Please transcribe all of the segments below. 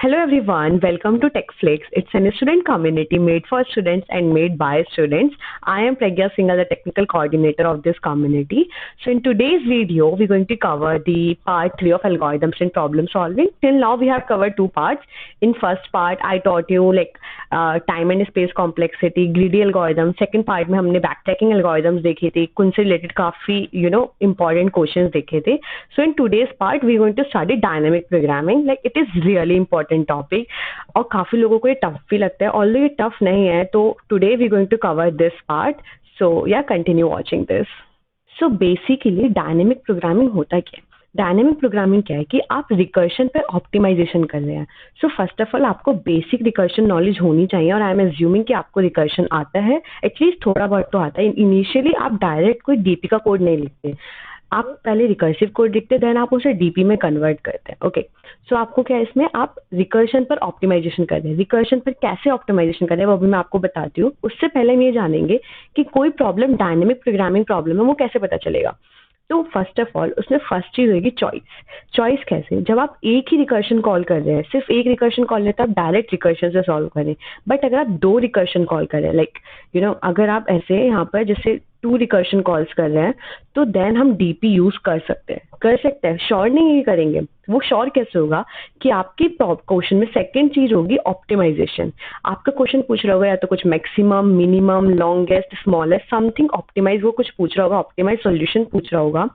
Hello everyone, welcome to TechFlix. It's a student community made for students and made by students. I am Pragya Singhal, the technical coordinator of this community. So in today's video, we're going to cover the part 3 of algorithms and problem solving. Till now, we have covered 2 parts. In first part, I taught you time and space complexity, greedy algorithm. Second part में हमने backtracking algorithms देखे थे, उनसे related काफी important questions देखे थे. So in today's part, we're going to study dynamic programming. Like it is really important topic और काफी लोगों को ये टफ भी लगता है. ऑल्दो ये टफ नहीं है, तो today we going to cover this part. So yeah continue watching this. So basically dynamic programming होता क्या है? डायनेमिक प्रोग्रामिंग क्या है कि आप रिकर्शन पे ऑप्टिमाइजेशन कर रहे हैं. सो फर्स्ट ऑफ ऑल आपको बेसिक रिकर्शन नॉलेज होनी चाहिए, और आई एम एज्यूमिंग कि आपको रिकर्शन आता है, एटलीस्ट थोड़ा बहुत तो आता है. इनिशियली आप डायरेक्ट कोई डीपी का कोड नहीं लिखते, आप पहले रिकर्सिव कोड लिखते, देन आप उसे डीपी में कन्वर्ट करते हैं. ओके, सो आपको क्या है, इसमें आप रिकर्शन पर ऑप्टिमाइजेशन कर रहे हैं. रिकर्शन पर कैसे ऑप्टिमाइजेशन कर रहे हैं वो भी मैं आपको बताती हूँ. उससे पहले हम ये जानेंगे कि कोई प्रॉब्लम डायनेमिक प्रोग्रामिंग प्रॉब्लम है वो कैसे पता चलेगा. तो फर्स्ट ऑफ ऑल उसमें फर्स्ट चीज होगी चॉइस. चॉइस कैसे? जब आप एक ही रिकर्शन कॉल कर रहे हैं, सिर्फ एक रिकर्शन कॉल लेते हैं, आप डायरेक्ट रिकर्शन से सॉल्व करें. बट अगर आप 2 रिकर्शन कॉल करें, अगर आप ऐसे यहाँ पर जैसे 2 रिकर्शन कॉल्स कर रहे हैं, तो देन हम डीपी यूज कर सकते हैं. श्योर नहीं ये करेंगे. वो श्योर कैसे होगा कि आपकी क्वेश्चन में सेकंड चीज होगी ऑप्टिमाइजेशन. आपका क्वेश्चन पूछ रहा होगा या तो कुछ maximum, minimum, longest, smallest, something optimise, वो कुछ पूछ रहा होगा, ऑप्टिमाइज सॉल्यूशन पूछ रहा होगा.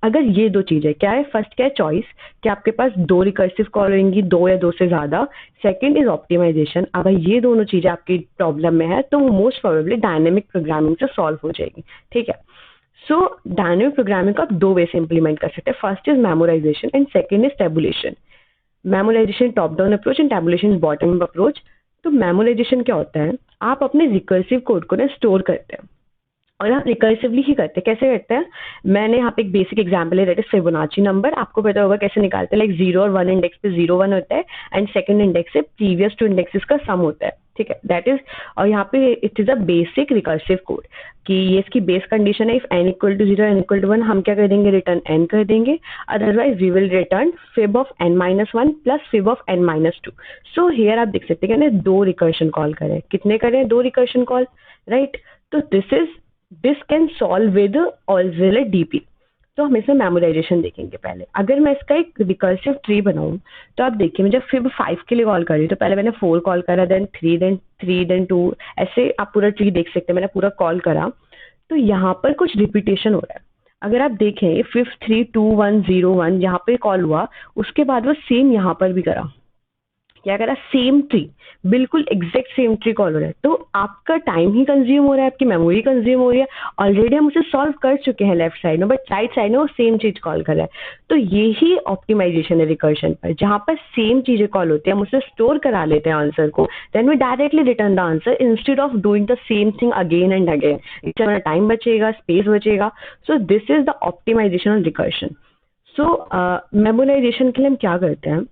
अगर ये 2 चीजें क्या है, फर्स्ट क्या है चॉइस, कि आपके पास 2 रिकर्सिव कॉल होंगी, 2 या 2 से ज्यादा. Second is optimisation. अगर ये दोनों चीजें आपकी प्रॉब्लम में है तो वो मोस्ट प्रोबेबली डायनेमिक प्रोग्रामिंग से सॉल्व हो जाएगी. ठीक है. सो डायनेमिक प्रोग्रामिंग को आप 2 वे से इंप्लीमेंट कर सकते हैं. First is memorisation and second is tabulation. Memorisation top down approach and tabulation is bottom up approach. तो मेमोराइजेशन क्या होता है, आप अपने रिकर्सिव कोड को ना स्टोर करते हैं, और आप रिकर्सिवली ही करते हैं. कैसे करते हैं? मैंने यहाँ पे एक बेसिक एग्जांपल है, दैट इज फिबोनाची नंबर. आपको पता होगा कैसे निकालते हैं. 0 और 1 इंडेक्स पे 0 1 होता है, एंड सेकंड इंडेक्स से प्रीवियस 2 इंडेक्सेस का सम होता है. ठीक है, दैट इज. और यहाँ पे it is a basic recursive code कि ये इसकी बेस कंडीशन है, if n equal to 0 n equal to 1, हम क्या कर देंगे, रिटर्न n कर देंगे. Otherwise we will return fib of n-1 plus fib of n-2. So here आप देख सकते हैं कि 2 रिकर्शन कॉल करें. कितने करें? 2 रिकर्शन कॉल, राइट. तो this can solve with auxiliary DP. तो हम इसमें मेमोराइजेशन देखेंगे पहले. अगर मैं इसका एक रिकर्सिव ट्री बनाऊं, तो आप देखिए, मैं जब फिब 5 के लिए कॉल कर रही हूँ, तो पहले मैंने 4 कॉल करा, देन 3 देन 2, ऐसे आप पूरा ट्री देख सकते हैं. मैंने पूरा कॉल करा, तो यहाँ पर कुछ रिपीटेशन हो रहा है. अगर आप देखें 5 3 2 1 0 1 यहाँ पे कॉल हुआ, उसके बाद वो सेम यहाँ पर भी करा. क्या करा? सेम ट्री, बिल्कुल एग्जैक्ट सेम ट्री कॉल हो रहा है. तो आपका टाइम ही कंज्यूम हो रहा है, आपकी मेमोरी कंज्यूम हो रही है. ऑलरेडी हम उसे सॉल्व कर चुके हैं लेफ्ट साइड में, बट राइट साइड में वो सेम चीज कॉल कर रहा है. तो यही ऑप्टिमाइजेशन है रिकर्शन पर, जहां पर सेम चीजें कॉल होती है, हम उसे स्टोर करा लेते हैं आंसर को, then we directly return the answer instead of doing the same thing again and again. इससे हमारा टाइम बचेगा, स्पेस बचेगा. So this is the optimisation of recursion. So memorisation के लिए हम क्या करते हैं,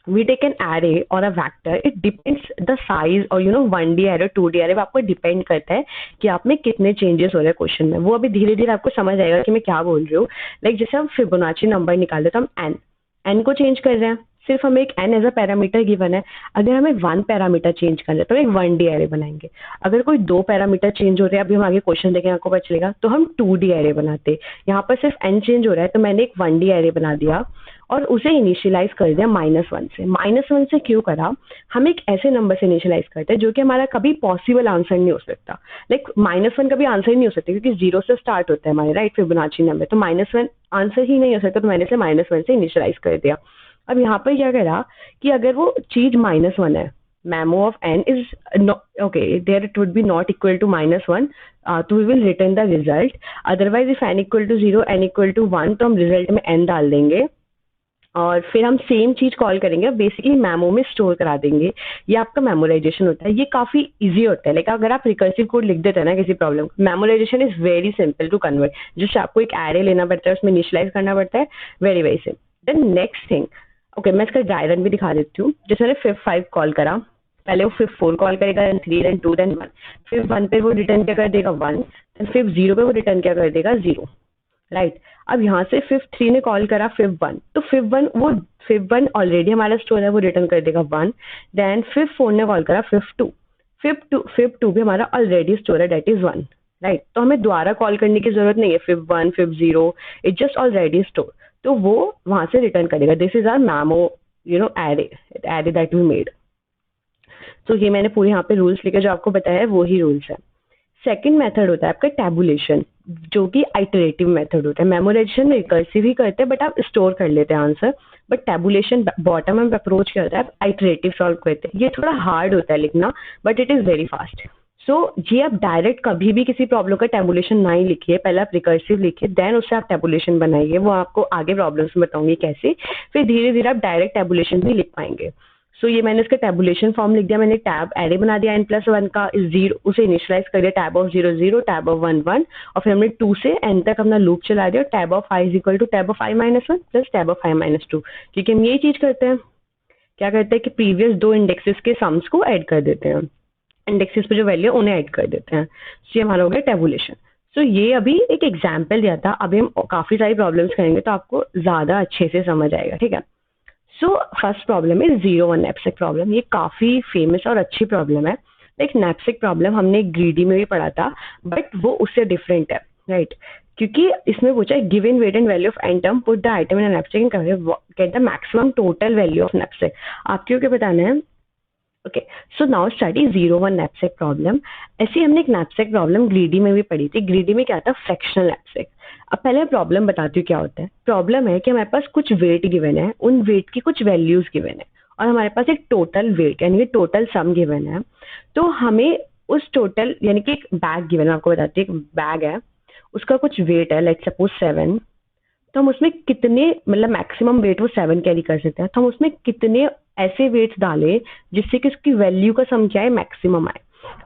we take an array or a vector. It depends the size or 1D array 2D array. आपको डिपेंड करता है कि आप में कितने चेंजेस हो रहे हैं क्वेश्चन में. वो अभी धीरे धीरे आपको समझ आएगा कि मैं क्या बोल रही हूँ. जैसे हम फिबोनाची नंबर निकाल रहे, तो हम n को चेंज कर रहे हैं. सिर्फ हमें एक n as a parameter given है. अगर हमें 1 पैरामीटर चेंज करना है तो एक 1D array बनाएंगे. अगर कोई 2 पैरामीटर चेंज हो रहे हैं, अभी हम आगे क्वेश्चन देखेंगे आपको पता चलेगा, तो हम 2D array बनाते. यहाँ पर सिर्फ n चेंज हो रहा है, तो मैंने एक 1D array बना दिया और उसे इनिशियलाइज कर दिया -1 से. -1 से क्यों करा? हम एक ऐसे नंबर से इनिशियलाइज करते हैं जो कि हमारा कभी पॉसिबल आंसर नहीं हो सकता. -1 कभी आंसर ही नहीं हो सकता, क्योंकि 0 से स्टार्ट होता है हमारे, राइट, फिबोनाची नंबर. तो -1 आंसर ही नहीं हो सकता, तो मैंने इसे -1 से इनिशियलाइज कर दिया. अब यहाँ पर क्या करा कि अगर वो चीज -1 है, memo of n is okay, there it would be not equal to -1, तो we will return the result. Otherwise if n equal to 0 n equal to 1, तो हम रिजल्ट में n डाल देंगे और फिर हम सेम चीज कॉल करेंगे, बेसिकली मेमो में स्टोर करा देंगे. ये आपका मेमोराइजेशन होता है. ये काफी इजी होता है. अगर आप रिकर्सिव कोड लिख देते हैं ना किसी problem, memorisation is very simple to convert. जिससे आपको एक एरे लेना पड़ता है, उसमें इनिशियलाइज करना पड़ता है. Very very simple. Then next thing, okay, मैं इसका डायग्राम भी दिखा देती हूँ. जैसे मैंने फिब 5 कॉल करा, पहले वो फिब 4 कॉल करेगा, देन 3 देन 2 देन 1. फिब 1 पे वो रिटर्न क्या कर देगा 1, देन फिब 0 पे वो रिटर्न क्या कर देगा 0. राइट। अब यहाँ से फिफ्थ 3 ने कॉल करा फिफ्थ 1, तो फिफ्थ वन ऑलरेडी हमारा स्टोर है, वो रिटर्न कर देगा 1। देन फिफ्थ 4 ने कॉल करा फिफ्थ टू भी हमारा ऑलरेडी स्टोर है, डेट इज 1, राइट। तो हमें दोबारा कॉल करने की जरूरत नहीं है, fifth 1 fifth 0, it just already store, तो वो वहां से रिटर्न करेगा। This is our memo array that we made. तो ये मैंने पूरे यहाँ पे रूल्स लिखे जो आपको बताया है, वो ही रूल्स है। सेकंड मेथड होता है आपका टैबुलेशन, जो कि आइटरेटिव मेथड होता है। मेमोराइजेशन में रिकर्सिव ही करते हैं, बट आप स्टोर कर लेते हैं answer. But tabulation bottom up approach क्या होता है, आप आइटरेटिव सॉल्व करते हैं। ये थोड़ा हार्ड होता है लिखना, but it is very fast. So ये आप डायरेक्ट कभी भी किसी प्रॉब्लम का टैबुलेशन ना ही लिखिए, पहले आप रिकर्सिव लिखिए, देन उससे आप टैबुलेशन बनाइए। वो आपको आगे प्रॉब्लम्स में बताऊंगी कैसे, फिर धीरे धीरे आप डायरेक्ट टैबुलेशन भी लिख पाएंगे। सो ये मैंने इसका टैबुलेशन फॉर्म लिख दिया, मैंने टैब एरे बना दिया n+1 का, इस 0 उसे इनिशियलाइज कर दिया, टैब ऑफ 0 0, टैब ऑफ 1 1, और फिर हमने 2 से n तक अपना लूप चला दिया, tab of i is equal to tab of i -1 plus tab of i -2। क्योंकि हम यही चीज करते हैं, क्या करते हैं कि प्रीवियस 2 इंडेक्सेस के सम्स को ऐड कर देते हैं, इंडेक्सेस पे जो वैल्यू है उन्हें ऐड कर देते हैं। सो ये हमारा हो गया टैबुलेशन। सो ये अभी एक एग्जाम्पल दिया था, अभी हम काफी सारी प्रॉब्लम्स करेंगे तो आपको ज्यादा अच्छे से समझ आएगा, ठीक है। सो फर्स्ट प्रॉब्लम है 0 1 नैपसेक प्रॉब्लम। ये काफी फेमस और अच्छी प्रॉब्लम है। एक नैपसेक प्रॉब्लम हमने ग्रीडी में भी पढ़ा था, बट वो उससे डिफरेंट है, राइट। क्योंकि इसमें पूछा है given weight and value of N term, put the item in knapsack and get the maximum total value of knapsack. आपको क्या बताना है? Okay, so now study 0 1 knapsack problem. ऐसी हमने एक नैपसेक प्रॉब्लम ग्रीडी में भी पढ़ी थी। ग्रीडी में क्या था, फ्रैक्शनल नैपसेक। अब पहले मैं प्रॉब्लम बताती हूँ क्या होता है। प्रॉब्लम है कि हमारे पास कुछ वेट गिवन है, उन वेट की कुछ वैल्यूज गिवन है, और हमारे पास एक टोटल वेट यानी कि टोटल सम गिवन है। तो हमें उस टोटल यानी कि एक बैग गिवन है, आपको बताती हूँ, एक बैग है, उसका कुछ वेट है, लाइक सपोज 7। तो हम उसमें कितने, मतलब मैक्सिमम वेट वो 7 कैरी कर सकते हैं, तो हम उसमें कितने ऐसे वेट्स डालें जिससे कि उसकी वैल्यू का सम क्या है, मैक्सिमम आए।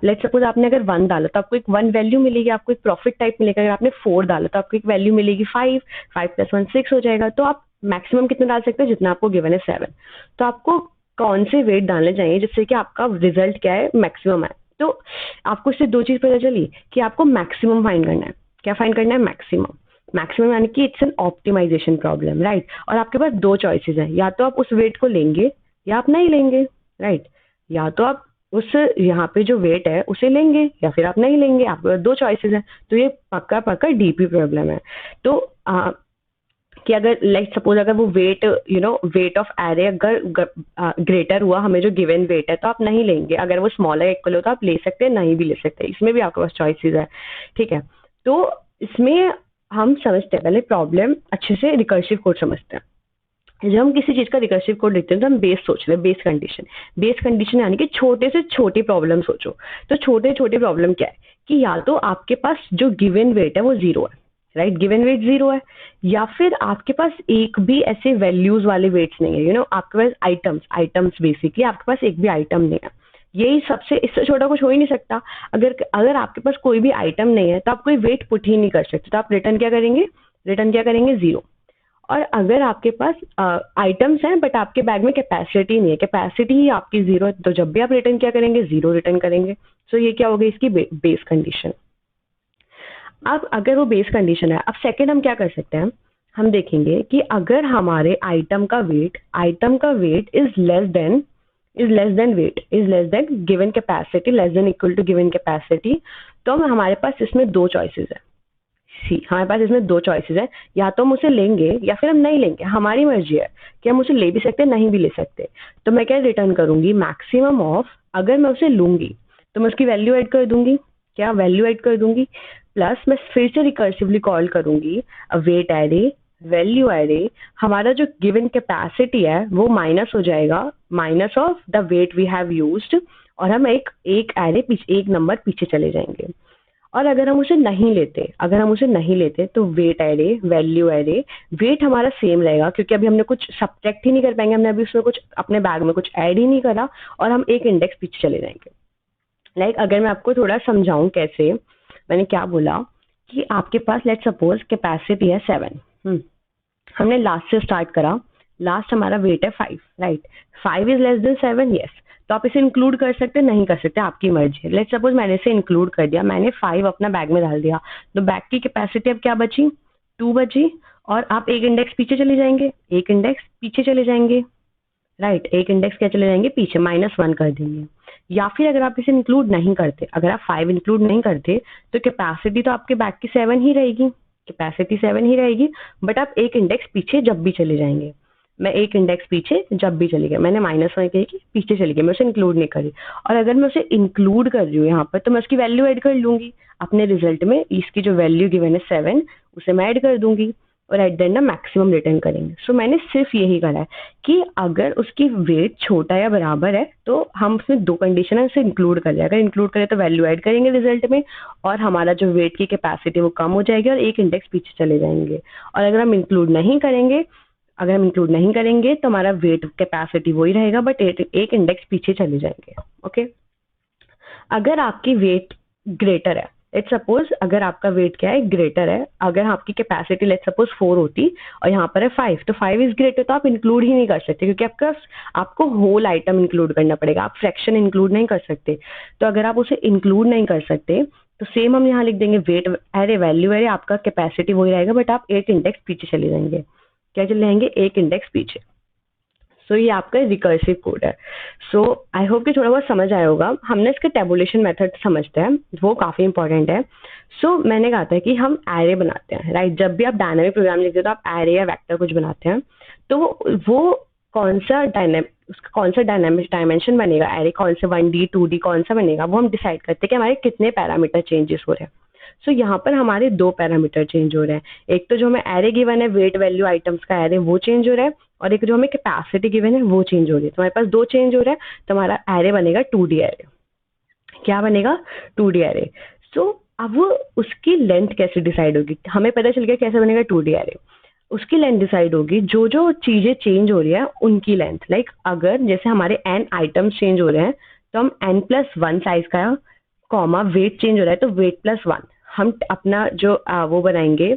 लेट्स सपोज आपने अगर 1 डाला तो आपको एक 1 वैल्यू मिलेगी, आपको एक प्रॉफिट टाइप मिलेगा। अगर आपने 4 डाला तो आपको एक वैल्यू मिलेगी 5, 5 + 1 6 हो जाएगा। तो आप मैक्सिमम कितना डाल सकते हैं, जितना आपको गिवन है 7। तो आपको कौन से वेट डालने चाहिए जिससे कि आपका रिजल्ट क्या है, मैक्सिमम आए। तो आपको इससे दो चीज पता चली कि आपको मैक्सिमम फाइंड करना है। क्या फाइंड करना है, मैक्सिमम। मैक्सिमम यानी कि it's an optimisation problem, right. और आपके पास दो चॉइसेस हैं, या तो आप उस वेट को लेंगे या आप नहीं लेंगे, राइट। या तो आप उस यहाँ पे जो वेट है उसे लेंगे या फिर आप नहीं लेंगे, आपके पास दो चॉइसेस हैं। तो ये पक्का पक्का डीपी प्रॉब्लम है। तो कि अगर लाइक सपोज अगर वो वेट वेट ऑफ एरे अगर ग्रेटर हुआ, हमें जो गिवन वेट है, तो आप नहीं लेंगे। अगर वो स्मॉलर इक्वल हो तो आप ले सकते हैं, नहीं भी ले सकते हैं। इसमें भी आपके पास चॉइसेस है, ठीक है। तो इसमें हम समझते हैं, पहले प्रॉब्लम अच्छे से रिकर्सिव कोड समझते हैं। जब हम किसी चीज का रिकर्सिव कोड लिखते हैं तो हम बेस सोच रहे हैं, बेस कंडीशन। बेस कंडीशन यानी कि छोटे से छोटी प्रॉब्लम सोचो। तो छोटे छोटे प्रॉब्लम क्या है कि या तो आपके पास जो गिवन वेट है वो 0 है, राइट, गिवन वेट 0 है, या फिर आपके पास एक भी ऐसे वैल्यूज वाले वेट्स नहीं है। आपके पास आइटम्स बेसिकली आपके पास एक भी आइटम नहीं है। यही सबसे, इससे छोटा कुछ हो ही नहीं सकता। अगर आपके पास कोई भी आइटम नहीं है तो आप कोई वेट पुट ही नहीं कर सकते। तो आप रिटर्न क्या करेंगे 0। और अगर आपके पास आइटम्स हैं बट आपके बैग में कैपेसिटी नहीं है, कैपेसिटी ही आपकी 0 है, तो जब भी आप रिटर्न क्या करेंगे, 0 रिटर्न करेंगे। सो ये क्या हो गई, इसकी बेस कंडीशन। अब अगर वो बेस कंडीशन है, अब सेकंड हम क्या कर सकते हैं, हम देखेंगे कि अगर हमारे आइटम का weight is less than given capacity, less than equal to given capacity, तो हमारे पास इसमें दो चॉइसेस है। हमारे पास इसमें दो चॉइसेस है, या तो हम उसे लेंगे या फिर हम नहीं लेंगे। हमारी मर्जी है कि हम उसे ले भी सकते हैं, नहीं भी ले सकते। तो मैं क्या रिटर्न करूंगी, मैक्सिमम ऑफ, अगर मैं उसे लूंगी तो मैं उसकी वैल्यू ऐड कर दूंगी, क्या वैल्यू ऐड कर दूंगी, प्लस मैं फिर से रिकर्सिवली कॉल करूंगी वेट एरे, वैल्यू एरे। हमारा जो गिवन कैपेसिटी है वो माइनस हो जाएगा, minus of the weight we have used, और हम एक एरे पीछे, एक नंबर पीछे चले जाएंगे। और अगर हम उसे नहीं लेते तो weight array, value array, weight हमारा सेम रहेगा क्योंकि अभी हमने कुछ सब्ट्रैक्ट ही नहीं कर पाएंगे, हमने अभी उसमें कुछ अपने बैग में कुछ ऐड ही नहीं करा, और हम एक इंडेक्स पीछे चले जाएंगे। लाइक अगर मैं आपको थोड़ा समझाऊं कैसे, मैंने क्या बोला कि आपके पास लेट्स सपोज कैपेसिटी है 7, हमने लास्ट से स्टार्ट करा, लास्ट हमारा वेट है 5, right. 5 is less then 7, yes. तो आप इसे इंक्लूड कर सकते हैं, नहीं कर सकते, आपकी मर्जी है। लेट्स सपोज मैंने इसे इंक्लूड कर दिया, मैंने 5 अपना बैग में डाल दिया, तो बैग की कैपेसिटी अब क्या बची, 2 बजी, और आप एक इंडेक्स पीछे चले जाएंगे, एक इंडेक्स पीछे चले जाएंगे, राइट, एक इंडेक्स क्या चले जाएंगे पीछे, -1 कर देंगे। या फिर अगर आप इसे इंक्लूड नहीं करते, अगर आप 5 इंक्लूड नहीं करते, तो कैपेसिटी तो आपके बैक की 7 ही रहेगी, कैपेसिटी 7 ही रहेगी, बट आप एक इंडेक्स पीछे जब भी चले जाएंगे। मैं एक इंडेक्स पीछे जब भी चली गई, मैंने -1 कही कि पीछे चली गई, मैं उसे इंक्लूड नहीं करी। और अगर मैं उसे इंक्लूड कर रही हूँ यहाँ पर, तो मैं उसकी वैल्यू ऐड कर लूंगी अपने रिजल्ट में, इसकी जो वैल्यू गिवन है 7, उसे मैं ऐड कर दूंगी और एट द एंड ना मैक्सिमम रिटर्न करेंगे। सो मैंने सिर्फ यही करा है कि अगर उसकी वेट छोटा या बराबर है, तो हम उसमें 2 कंडीशन है, उसे इंक्लूड कर लें। अगर इंक्लूड करें तो वैल्यू ऐड करेंगे रिजल्ट में, और हमारा जो वेट की कैपेसिटी वो कम हो जाएगी और एक इंडेक्स पीछे चले जाएंगे। और अगर हम इंक्लूड नहीं करेंगे, तो हमारा वेट कैपेसिटी वही रहेगा, बट एक इंडेक्स पीछे चले जाएंगे। ओके, अगर आपकी वेट ग्रेटर है, लेट्स सपोज अगर आपका वेट क्या है, ग्रेटर है, अगर आपकी कैपेसिटी लेट्स सपोज 4 होती और यहाँ पर है 5, तो 5 इज ग्रेटर, तो आप इंक्लूड ही नहीं कर सकते, क्योंकि आपको होल आइटम इंक्लूड करना पड़ेगा, आप फ्रैक्शन इंक्लूड नहीं कर सकते। तो अगर आप उसे इंक्लूड नहीं कर सकते, तो सेम हम यहाँ लिख देंगे वेट अरे वैल्यू अरे, आपका कैपेसिटी वही रहेगा, बट आप एक इंडेक्स पीछे चले जाएंगे। क्या चले जाएंगे? एक इंडेक्स पीछे। सो ये आपका रिकर्सिव कोड है। सो आई होप कि थोड़ा बहुत समझ आया होगा। हमने इसके टेबुलेशन मेथड समझते हैं, वो काफी इंपॉर्टेंट है। सो मैंने कहा था कि हम एरे बनाते हैं, राइट। जब भी आप डायनामिक प्रोग्राम लिखते हो तो आप एरे या वेक्टर कुछ बनाते हैं, तो वो कौन सा डायनामिक डायमेंशन बनेगा, एरे कौन से 1D 2D कौन सा बनेगा, वो हम डिसाइड करते हैं कि हमारे कितने पैरामीटर चेंजेस हो रहे हैं। सो यहाँ पर हमारे 2 पैरामीटर चेंज हो रहे हैं। एक तो जो हमें एरे गिवन है, वेट वैल्यू आइटम्स का एरे, वो चेंज हो रहा है, और एक जो हमें कैपेसिटी गिवन है वो चेंज हो रही है। तो हमारे पास 2 चेंज हो रहा है, तो हमारा एरे बनेगा 2D एरे। क्या बनेगा? 2D array. सो अब उसकी लेंथ कैसे डिसाइड होगी? हमें पता चल गया कैसे बनेगा 2D एरे। उसकी लेंथ डिसाइड होगी जो जो चीजें चेंज हो रही है उनकी लेंथ। लाइक अगर जैसे हमारे n आइटम्स चेंज हो रहे हैं, तो हम n+1 साइज का कॉमा वेट चेंज हो रहा है, तो वेट +1 हम अपना जो वो बनाएंगे,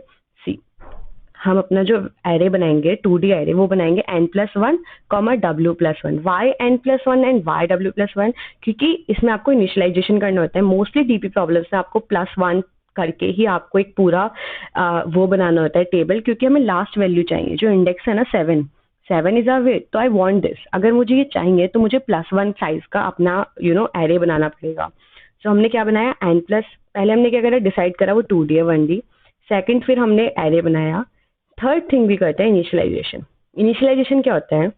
हम अपना जो एरे बनाएंगे 2D एरे, वो बनाएंगे n+1 W+1। Why n+1 and why W+1? क्योंकि इसमें आपको इनिशियलाइजेशन करना होता है। मोस्टली डीपी प्रॉब्लम्स में आपको +1 करके ही आपको एक पूरा वो बनाना होता है टेबल, क्योंकि हमें लास्ट वैल्यू चाहिए। जो इंडेक्स है ना 7 इज अ वेट, तो आई वांट दिस। अगर मुझे ये चाहिए तो मुझे +1 साइज का अपना एरे बनाना पड़ेगा। तो हमने क्या बनाया, पहले हमने क्या करा, डिसाइड करा वो 2D है 1D। सेकंड फिर हमने एरे बनाया। थर्ड थिंग भी करते हैं इनिशियलाइजेशन। इनिशियलाइजेशन क्या होता है?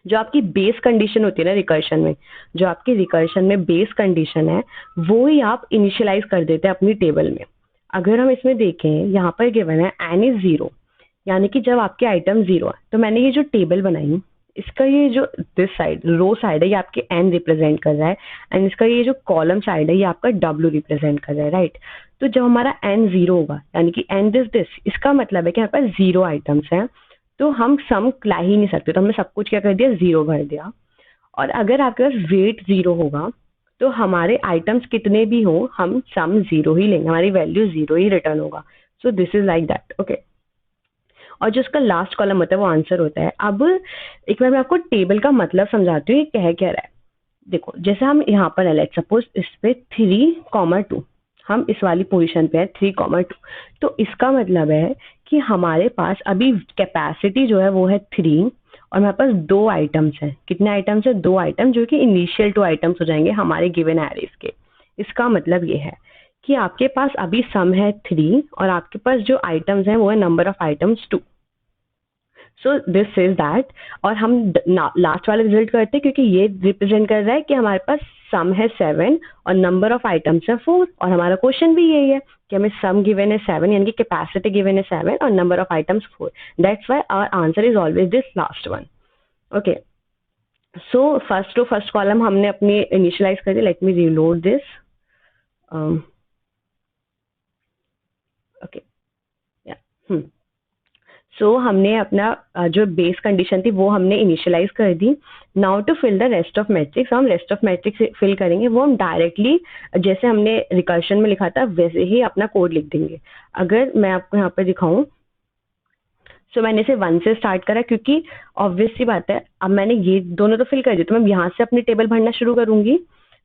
जो आपकी बेस कंडीशन होती है ना रिकर्शन में, जो आपकी रिकर्शन में बेस कंडीशन है, वो ही आप इनिशियलाइज कर देते हैं अपनी टेबल में। अगर हम इसमें देखें, यहाँ पर गिवन है n इज 0, यानी कि जब आपके आइटम 0 है, तो मैंने ये जो टेबल बनाई, इसका ये जो दिस साइड रो साइड है, ये आपके n रिप्रेजेंट कर रहा है, एंड इसका ये जो कॉलम साइड है, ये आपका w रिप्रेजेंट कर रहा है, राइट। तो जब हमारा n 0 होगा, यानी कि n दिस, इसका मतलब है कि हमारे पास 0 आइटम्स हैं, तो हम सम ला ही नहीं सकते, तो हमने सब कुछ क्या कर दिया, 0 भर दिया। और अगर आपके पास वेट 0 होगा, तो हमारे आइटम्स कितने भी हो, हम सम 0 ही लेंगे, हमारी वैल्यू 0 ही रिटर्न होगा। सो this is like that, okay. और जो उसका लास्ट कॉलम होता है वो आंसर होता है। अब एक बार मैं आपको टेबल का मतलब समझाती हूँ, ये कह क्या रहा है। देखो, जैसे हम यहाँ पर है, लेट्स सपोज इस पे 3,2, हम इस वाली पोजीशन पे है 3,2, तो इसका मतलब है कि हमारे पास अभी कैपेसिटी जो है वो है 3, और हमारे पास 2 आइटम्स हैं। कितने आइटम्स है? 2 आइटम, जो कि इनिशियल 2 आइटम्स हो जाएंगे हमारे गिवन एरेज के। इसका मतलब ये है कि आपके पास अभी सम है 3, और आपके पास जो आइटम्स हैं वो है number of items 2। So this is that. और हम लास्ट वाला रिजल्ट करते हैं, क्योंकि ये रिप्रेजेंट कर रहा है कि हमारे पास सम है 7 और नंबर ऑफ आइटम्स है 4, और हमारा क्वेश्चन भी यही है कि हमें सम गिवन है 7, यानी कि कैपेसिटी गिवन है 7 और number of items 4। That's why our answer is always this last one, okay. So first column हमने अपनी इनिशियलाइज कर दी। Let me reload this, okay, yeah so हमने अपना जो बेस कंडीशन थी वो हमने इनिशियलाइज कर दी। Now to fill the rest of matrix, हम रेस्ट ऑफ मैट्रिक्स फिल करेंगे, वो हम डायरेक्टली जैसे हमने रिकर्शन में लिखा था वैसे ही अपना कोड लिख देंगे। अगर मैं आपको यहाँ पर दिखाऊं, सो मैंने इसे 1 से स्टार्ट करा, क्योंकि ऑब्वियस सी बात है, अब मैंने ये दोनों तो फिल कर दिए, तो मैं यहाँ से अपनी टेबल भरना शुरू करूंगी।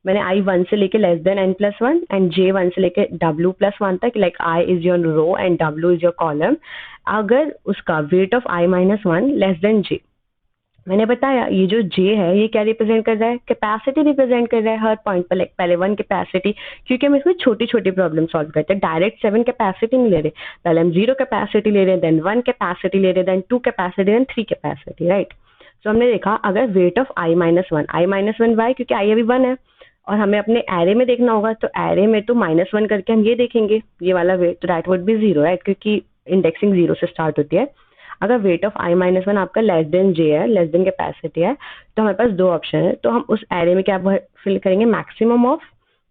मैंने i 1 से लेके less than n plus 1 and j 1 से लेके w प्लस 1 तक, like i is your row and w is your column. अगर उसका weight of i minus 1 less than j, मैंने बताया ये जो j है ये क्या रिप्रेजेंट कर रहा है, कैपेसिटी रिप्रेजेंट कर रहा है हर पॉइंट पर। लाइक पहले 1 कैपेसिटी, क्योंकि हम इसमें छोटी छोटी प्रॉब्लम सॉल्व करते हैं, डायरेक्ट 7 कैपेसिटी नहीं ले रहे, पहले हम 0 कैपेसिटी ले रहे हैं, देन 1 कैपेसिटी ले रहे हैं, then 2 capacity, then 3 capacity, right. तो हमने देखा अगर weight of i minus 1, i minus 1 why, क्योंकि i अभी 1 है और हमें अपने एरे में देखना होगा, तो एरे में तो -1 करके हम ये देखेंगे ये वाला वेट, तो दैट वुड बी 0, राइट, क्योंकि इंडेक्सिंग 0 से स्टार्ट होती है। अगर वेट ऑफ i माइनस 1 आपका लेस देन j है, लेस देन कैपेसिटी है, तो हमारे पास दो ऑप्शन है। तो हम उस एरे में क्या फिल करेंगे, मैक्सिमम ऑफ,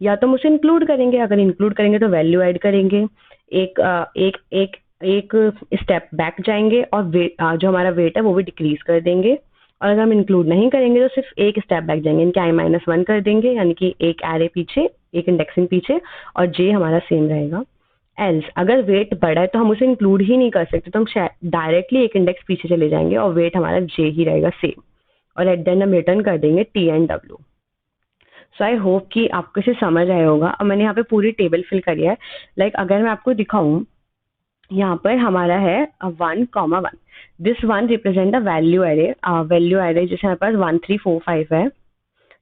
या तो हम उसे इंक्लूड करेंगे। अगर इंक्लूड करेंगे तो वैल्यू ऐड करेंगे, एक स्टेप बैक जाएंगे और जो हमारा वेट है वो भी डिक्रीज कर देंगे। और अगर हम इंक्लूड नहीं करेंगे तो सिर्फ एक स्टेप बैक जाएंगे, इनके i माइनस 1 कर देंगे, यानी कि एक एरे पीछे, एक इंडेक्सिंग पीछे, और j हमारा सेम रहेगा। एल्स अगर वेट बड़ा है तो हम उसे इंक्लूड ही नहीं कर सकते, तो हम डायरेक्टली एक इंडेक्स पीछे चले जाएंगे और वेट हमारा j ही रहेगा सेम, और एट देन हम रिटर्न कर देंगे t and w। So I hope कि आपको इसे समझ आया होगा। और मैंने यहाँ पे पूरी टेबल फिल करी है। लाइक अगर मैं आपको दिखाऊं, यहाँ पर हमारा है 1,1, this 1 represent the value array जैसे हमारे पास 1 3 4 5 है।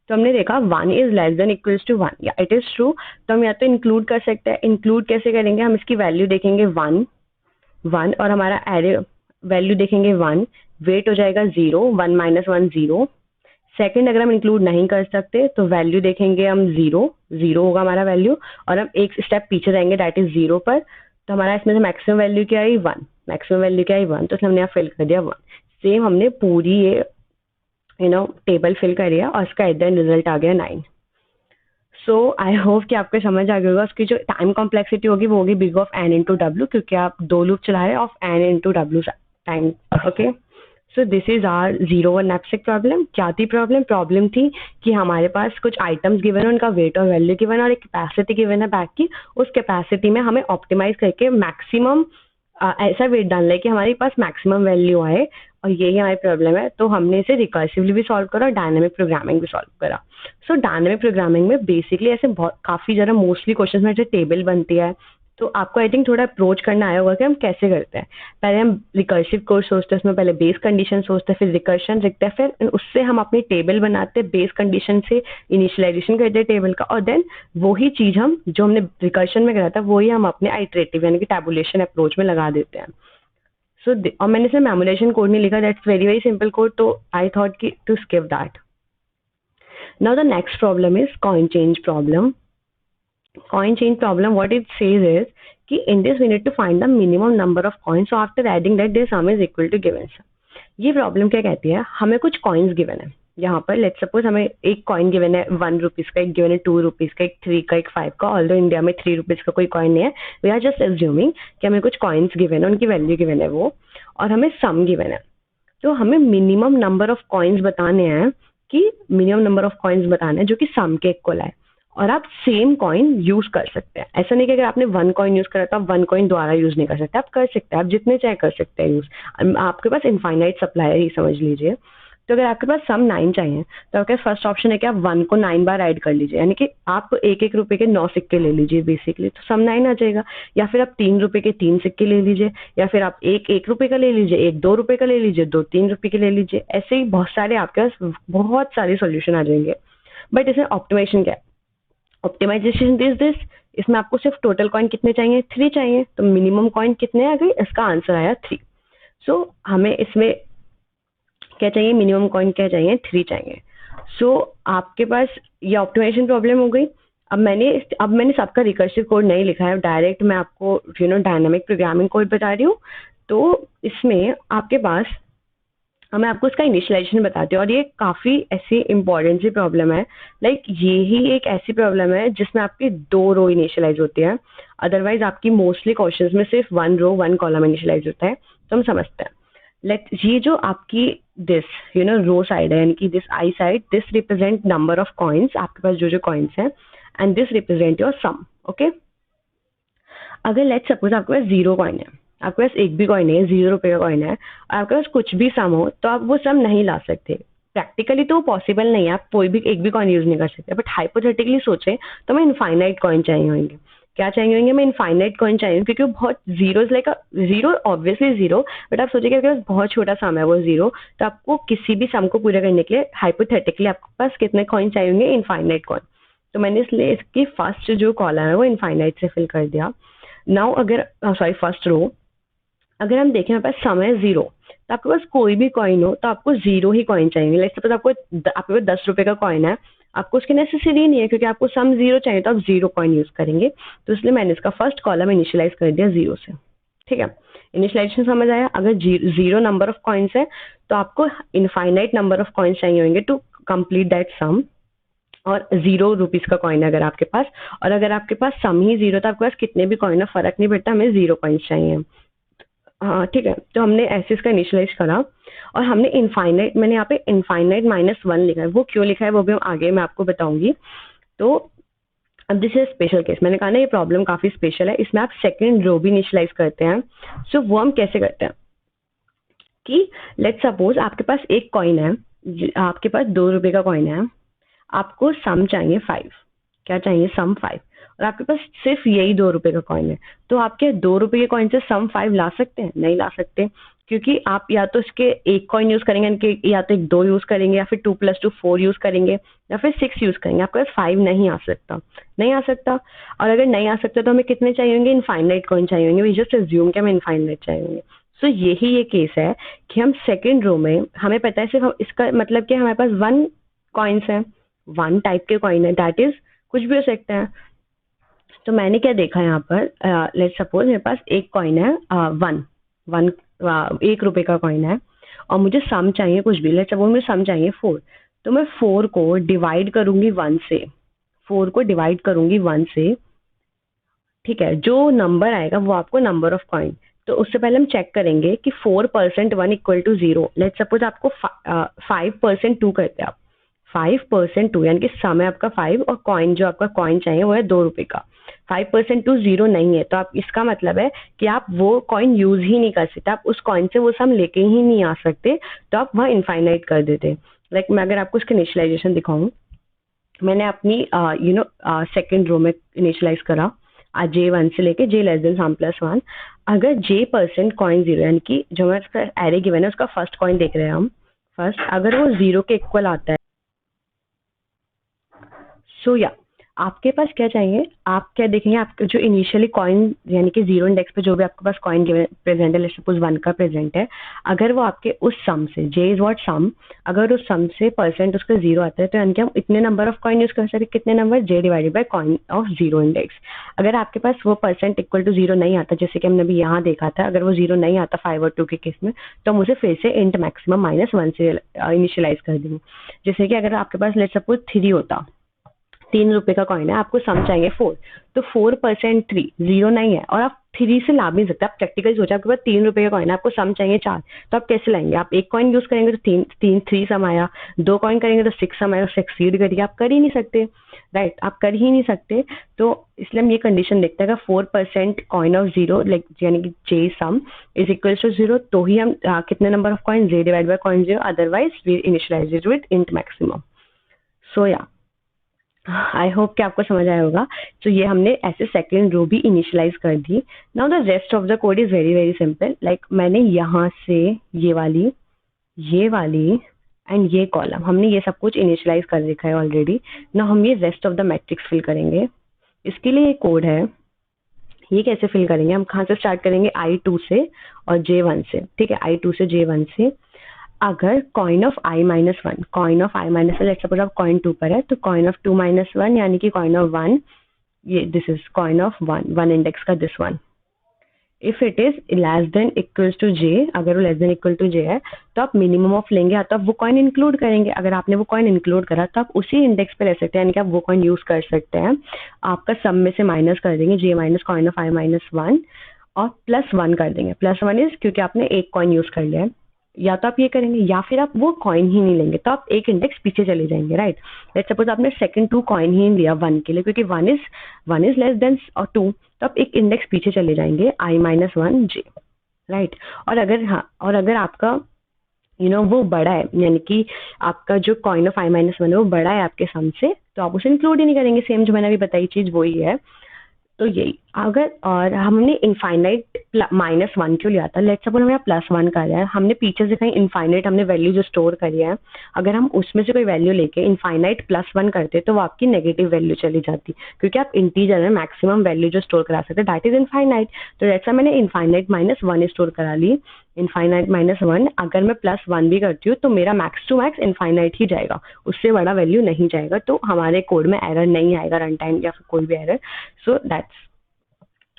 तो हमने देखा 1 is less than equals to 1, या इट इज ट्रू, तो हम या तो इंक्लूड कर सकते हैं। इंक्लूड कैसे करेंगे, हम इसकी वैल्यू देखेंगे 1 1 और हमारा एरे वैल्यू देखेंगे 1, वेट हो जाएगा 0, 1 माइनस 1 0। सेकंड अगर हम इंक्लूड नहीं कर सकते तो वैल्यू देखेंगे हम 0 0 होगा हमारा वैल्यू, और हम एक स्टेप पीछे जाएंगे दैट इज 0 पर। तो हमारा इसमें से मैक्सिमम वैल्यू क्या आई 1, मैक्सिमम वैल्यू क्या आई 1, तो इसलिए हमने यहाँ फिल कर दिया 1। सेम हमने पूरी ये टेबल फिल करी है और इसका एट द एंड रिजल्ट आ गया 9। सो आई होप कि आपको समझ आ गया होगा। उसकी जो टाइम कॉम्प्लेक्सिटी होगी वो होगी big of n into W, क्योंकि आप 2 लूप चला रहे हैं of n into W time. Okay, so this is our 0 1 knapsack problem. क्या थी प्रॉब्लम थी कि हमारे पास कुछ आइटम्स गिवन है, उनका वेट और वैल्यू गिवन है और एक कैपेसिटी गिवन है बैग की। उस कैपेसिटी में हमें ऑप्टिमाइज करके मैक्सिमम ऐसा वेट डालना है कि हमारे पास मैक्सिमम वैल्यू आए, और यही हमारी प्रॉब्लम है। तो हमने इसे रिकर्सिवली भी सॉल्व करा और डायनामिक प्रोग्रामिंग भी सॉल्व करा। सो डायनामिक प्रोग्रामिंग में बेसिकली ऐसे बहुत काफ़ी ज़्यादा मोस्टली क्वेश्चन में जो टेबल बनती है, तो आपको आई थिंक थोड़ा अप्रोच करना आया होगा कि हम कैसे करते हैं। पहले हम रिकर्सिव कोड सोचते हैं, उसमें पहले बेस कंडीशन सोचते हैं, फिर रिकर्शन लिखते हैं, फिर उससे हम अपनी टेबल बनाते हैं, बेस कंडीशन से इनिशियलाइजेशन करते हैं टेबल का, और देन वही चीज़ हम जो हमने रिकर्शन में करा था वही हम अपने आइटरेटिव यानी कि टैबुलेशन अप्रोच में लगा देते हैं। सो और मैंने इसमें मेमोलेशन कोड नहीं लिखा, दैट्स वेरी सिंपल कोड, तो आई थॉट कि to skip that. Now the next problem is coin change problem. Coin change problem, what it says is कि in this we need to find the minimum number of coins, so after adding that their sum is equal to given sum। ये problem क्या कहती है, हमें कुछ coins given है। यहाँ पर लेट्स सपोज हमें एक कॉइन गिवन है 1 रुपीज का, एक गिवन है 2 रुपीज का, एक 3 का, एक 5 का। ऑल्दो इंडिया में 3 रुपीज का कोई कॉइन नहीं है, वी आर जस्ट एज्यूमिंग कि हमें कुछ कॉइन्स गिवन है, उनकी वैल्यू गिवन है वो, और हमें सम गिवन है। तो हमें मिनिमम नंबर ऑफ कॉइन्स बताने हैं, कि मिनिमम नंबर ऑफ कॉइन्स बताना है जो कि सम के इक्वल है। और आप सेम कॉइन यूज कर सकते हैं, ऐसा नहीं कि अगर आपने 1 कॉइन यूज करा तो आप 1 कॉइन दोबारा यूज नहीं कर सकते, आप कर सकते हैं, आप जितने चाहे कर सकते हैं यूज। आपके पास इनफाइनाइट सप्लाई है, ये समझ लीजिए। तो अगर आपके पास सम 9 चाहिए तो आपके फर्स्ट ऑप्शन है कि आप 1 को 9 बार ऐड कर लीजिए, यानी कि आप 1 रुपए के 9 सिक्के ले लीजिए बेसिकली, तो सम 9 आ जाएगा। या फिर आप 3 रुपए के 3 सिक्के ले लीजिए, या फिर आप 1 रुपए का ले लीजिए, 1 2 रुपए का ले लीजिए, 2 3 रुपए के ले लीजिए। ऐसे ही बहुत सारे आपके पास बहुत सारे सोल्यूशन आ जाएंगे। बट इसमें ऑप्टिमाइजेशन क्या है, ऑप्टिमाइजेशन दिस इसमें आपको सिर्फ टोटल कॉइन कितने चाहिए, 3 चाहिए, तो मिनिमम कॉइन कितने आ गए, इसका आंसर आया 3। सो हमें इसमें क्या चाहिए, मिनिमम कॉइन क्या चाहिए, 3 चाहिए। सो आपके पास ये ऑप्टिमाइजेशन प्रॉब्लम हो गई। अब मैंने सबका रिकर्सिव कोड नहीं लिखा है, डायरेक्ट मैं आपको डायनामिक प्रोग्रामिंग कोड बता रही हूँ। तो इसमें आपके पास मैं आपको इसका इनिशियलाइजेशन बताती हूँ, और ये काफ़ी ऐसी इंपॉर्टेंट सी प्रॉब्लम है। लाइक ये ही एक ऐसी प्रॉब्लम है जिसमें आपकी 2 रो इनिशियलाइज होती है, अदरवाइज आपकी मोस्टली क्वेश्चंस में सिर्फ 1 रो 1 कॉलम इनिशियलाइज होता है। तो हम समझते हैं, लेट ये जो आपकी दिस रो साइड है, यानी कि this I side, this represent number of coins, आपके पास जो कॉइन्स हैं, and this represent your sum. Okay, अगर लेट सपोज आपके पास 0 कॉइन है, आपके पास एक भी कॉइन है, 0 रुपए का कॉइन है, और आपके पास कुछ भी सम हो, तो आप वो सम नहीं ला सकते। प्रैक्टिकली तो पॉसिबल नहीं है, आप कोई भी एक भी कॉइन यूज नहीं कर सकते, बट हाइपोथेटिकली सोचें तो हमें इनफाइनाइट कॉइन चाहिए होंगे। क्या चाहिए होंगे? हमें इनफाइनाइट कॉइन चाहिए, क्योंकि वो बहुत zero like zero, obviously zero, but आप सोचिए कि आपके पास बहुत छोटा सम है वो जीरो, तो आपको किसी भी सम को पूरा करने के लिए हाइपोथेटिकली आपके पास कितने कॉइन चाहिए होंगे? Infinite coin. तो मैंने इसलिए इसकी फर्स्ट जो कॉलम है वो इनफाइनाइट से फिल कर दिया। नाउ अगर सॉरी फर्स्ट रो, अगर हम देखें हमारे पास समय जीरो, तो आपके पास कोई भी कॉइन हो तो आपको जीरो ही कॉइन चाहिए। लाइक सपोज आपके पास 10 रुपए का कॉइन है, आपको उसकी नेसेसिटी नहीं है क्योंकि आपको सम जीरो चाहिए, तो आप जीरो कॉइन यूज करेंगे। तो इसलिए मैंने इसका फर्स्ट कॉलम इनिशियलाइज कर दिया जीरो से। ठीक है, इनिशियलाइजेशन समझ आया? अगर जीरो नंबर ऑफ कॉइन्स है तो आपको इनफाइनाइट नंबर ऑफ कॉइन्स चाहिए होंगे टू कंप्लीट दैट सम, और 0 रुपीज का कॉइन है अगर आपके पास, और अगर आपके पास सम ही जीरो तो आपके पास कितने भी कॉइन है फर्क नहीं पड़ता, हमें जीरो कॉइन्स चाहिए। हाँ ठीक है, तो हमने ऐसे इसका इनिशियलाइज करा, और हमने इनफाइनाइट, मैंने यहाँ पे इनफाइनाइट -1 लिखा है, वो क्यों लिखा है वो भी आगे मैं आपको बताऊंगी। तो अब दिस इज स्पेशल केस, मैंने कहा ना ये प्रॉब्लम काफी स्पेशल है, इसमें आप सेकंड रो भी इनिशियलाइज करते हैं। सो वो हम कैसे करते हैं कि लेट्स सपोज आपके पास एक कॉइन है, आपके पास 2 रुपए का कॉइन है, आपको सम चाहिए 5। क्या चाहिए? सम 5, और आपके पास सिर्फ यही 2 रुपए का कॉइन है। तो आप क्या 2 रुपए के कॉइन से सम 5 ला सकते हैं? नहीं ला सकते, क्योंकि आप या तो इसके एक कॉइन यूज करेंगे, या तो एक 2 यूज करेंगे, या फिर 2 + 2 4 यूज करेंगे, या फिर 6 यूज करेंगे। आपके पास 5 नहीं आ सकता, नहीं आ सकता। और अगर नहीं आ सकता तो हमें कितने चाहिए होंगे? इनफाइनाइट कॉइन चाहिए होंगे। वी जस्ट अज्यूम कि हमें इनफाइनाइट चाहिए होंगे। सो यही ये केस है कि हम सेकेंड रो में, हमें पता है सिर्फ इसका मतलब कि हमारे पास 1 कॉइन्स है, 1 टाइप के कॉइन है, दैट इज कुछ भी हो सकता है। तो मैंने क्या देखा यहाँ पर, लेट्स सपोज मेरे पास एक कॉइन है, 1 रुपए का कॉइन है, और मुझे सम चाहिए कुछ भी। लेट्स सपोज मुझे सम चाहिए 4, तो मैं 4 को डिवाइड करूंगी 1 से, 4 को डिवाइड करूंगी 1 से। ठीक है, जो नंबर आएगा वो आपको नंबर ऑफ कॉइन। तो उससे पहले हम चेक करेंगे कि 4% 1 = 0। लेट्स सपोज आपको 5% 2 करते हैं आप, 5% 2 यानी कि सम है आपका 5, और कॉइन जो आपका कॉइन चाहिए वो है 2 रुपए का। 5% 2 0 नहीं है, तो आप इसका मतलब है कि आप वो कॉइन यूज ही नहीं कर सकते, आप उस कॉइन से वो सम लेके ही नहीं आ सकते, तो आप वहाँ इनफाइनाइट कर देते। लाइक मैं अगर आपको इसका इनिशियलाइजेशन दिखाऊं, मैंने अपनी सेकेंड रो में इनिशियलाइज करा J1 से लेके J < सम +1। अगर J% कॉइन 0, यानी कि जो मैं इसका एरे गिवन है उसका फर्स्ट कॉइन देख रहे हैं हम, फर्स्ट अगर वो 0 के इक्वल आता है, सो या आपके पास क्या चाहिए? आप क्या देखेंगे? आपके जो इनिशियली कॉइन यानी कि 0 इंडेक्स पे जो भी आपके पास कॉइन प्रेजेंट है, लेट्स सपोज 1 का प्रेजेंट है, अगर वो आपके उस सम से, J इज व्हाट सम, अगर उस सम से परसेंट उसका 0 आता है, तो यानी कि हम इतने नंबर ऑफ कॉइन यूज कर सकते हैं। कितने number? J divided by coin of 0 index. अगर आपके पास वो परसेंट इक्वल टू 0 नहीं आता, जैसे कि हमने अभी यहाँ देखा था, अगर वो 0 नहीं आता 5 और 2 के केस में, तो हम उसे फिर से इंट मैक्सिमम -1 से इनिशियलाइज कर देंगे। जैसे कि अगर आपके पास लेट्स सपोज 3 होता, 3 रुपए का कॉइन है, आपको सम चाहिए 4, तो 4% 3 0 नहीं है, और आप 3 से ला भी नहीं सकते। आप प्रैक्टिकली सोचा, आपके पास 3 रुपए का कॉइन है, आपको सम चाहिए 4, तो आप कैसे लाएंगे? आप एक कॉइन यूज करेंगे तो 3 सम आया, 2 कॉइन करेंगे तो 6 सम आया, सक्सीड करिए, आप कर ही नहीं सकते, राइट? आप कर ही नहीं सकते। तो इसलिए हम ये कंडीशन देखते हैं, 4% कॉइन ऑफ 0 लाइक यानी कि J sum is equal to 0, तो ही हम कितने number of coin? J divide by coin 0, otherwise we initialise it with int maximum. So yeah I hope कि आपको समझ आया होगा। तो ये हमने ऐसे सेकेंड रो भी इनिशियलाइज कर दी। Now the rest of the code is very very simple. Like मैंने यहाँ से ये वाली एंड ये कॉलम, हमने ये सब कुछ इनिशियलाइज कर रखा है ऑलरेडी। नाउ हम ये rest of the matrix fill करेंगे। इसके लिए एक कोड है, ये कैसे फिल करेंगे? हम कहाँ से स्टार्ट करेंगे? I2 से और J1 से। ठीक है, I2 से J1 से। अगर coin of I-1, coin of I-1, let's suppose आप कॉइन 2 पर है, तो कॉइन ऑफ 2 - 1 यानी कि कॉइन ऑफ 1, ये this is coin of 1 index का this one. If it is less than equals to J, अगर वो less than equal to J है, तो आप मिनिमम ऑफ लेंगे, या तो आप वो कॉइन इंक्लूड करेंगे। अगर आपने वो कॉइन इंक्लूड करा तो आप उसी इंडेक्स पे रह सकते हैं, यानी कि आप वो कॉइन यूज कर सकते हैं। आपका सब में से माइनस कर देंगे J minus coin of I-1 और +1 कर देंगे। +1 इज क्योंकि आपने एक कॉइन यूज कर लिया है। या तो आप ये करेंगे, या फिर आप वो कॉइन ही नहीं लेंगे, तो आप एक इंडेक्स पीछे चले जाएंगे, राइट? लेट्स सपोज आपने सेकंड 2 कॉइन ही लिया 1 के लिए, क्योंकि 1 इज लेस देन 2, तो आप एक इंडेक्स पीछे चले जाएंगे I-1 J, राइट? और अगर आपका वो बड़ा है, यानी कि आपका जो कॉइन ऑफ i-1 है वो बड़ा है आपके सम से, तो आप उसे इंक्लूड ही नहीं करेंगे। सेम जो मैंने अभी बताई चीज वही है। तो यही अगर, और हमने इनफाइनाइट -1 क्यों लिया था, लेट्स सपोज हमें +1 कर रहा है, हमने पीछे से कहीं इनफाइनाइट हमने वैल्यू जो स्टोर करी है, अगर हम उसमें से कोई वैल्यू लेके इनफाइनाइट +1 करते तो वो आपकी नेगेटिव वैल्यू चली जाती, क्योंकि आप इंटीजर में मैक्सिमम वैल्यू जो स्टोर करा सकते दैट इज इनफाइनाइट। तो जैसा मैंने इनफाइनाइट -1 स्टोर करा ली, इनफाइनाइट -1, अगर मैं +1 भी करती हूँ तो मेरा मैक्स टू मैक्स इनफाइनाइट ही जाएगा, उससे बड़ा वैल्यू नहीं जाएगा, तो हमारे कोड में एरर नहीं आएगा रन टाइम या फिर कोई भी error. So that's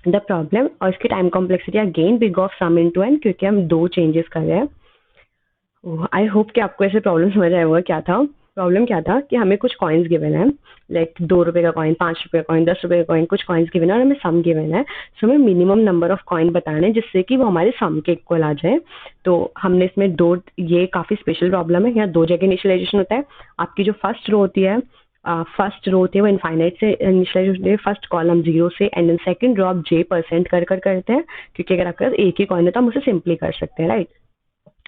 the problem. और इसकी time complexity again big of sum into n, क्योंकि हम 2 चेंजेस कर रहे हैं। आई होप कि आपको ऐसे प्रॉब्लम समझ आया होगा। क्या था प्रॉब्लम, क्या था कि हमें कुछ कॉइन्स गिवन है, लाइक 2 रुपए का कॉइन, 5 रुपए का कॉइन, 10 रुपए का कॉइन, कुछ कॉइन्स गिवन है और हमें सम गिवन है। सो हमें मिनिमम नंबर ऑफ कॉइन बताने हैं जिससे कि वो हमारे सम के इक्वल आ जाए। तो हमने इसमें दो, ये काफी स्पेशल प्रॉब्लम है, यहाँ 2 जगह इनिशियलाइजेशन होता है। आपकी जो फर्स्ट रो होती है, फर्स्ट रो होती है वो इनफाइनाइट से इनिशियलाइज होती है, फर्स्ट कॉलम 0 से, एंड देन सेकंड रो आप j% कर करते हैं, क्योंकि अगर आपके पास एक ही कॉइन है तो हम उसे सिंपली कर सकते हैं, right.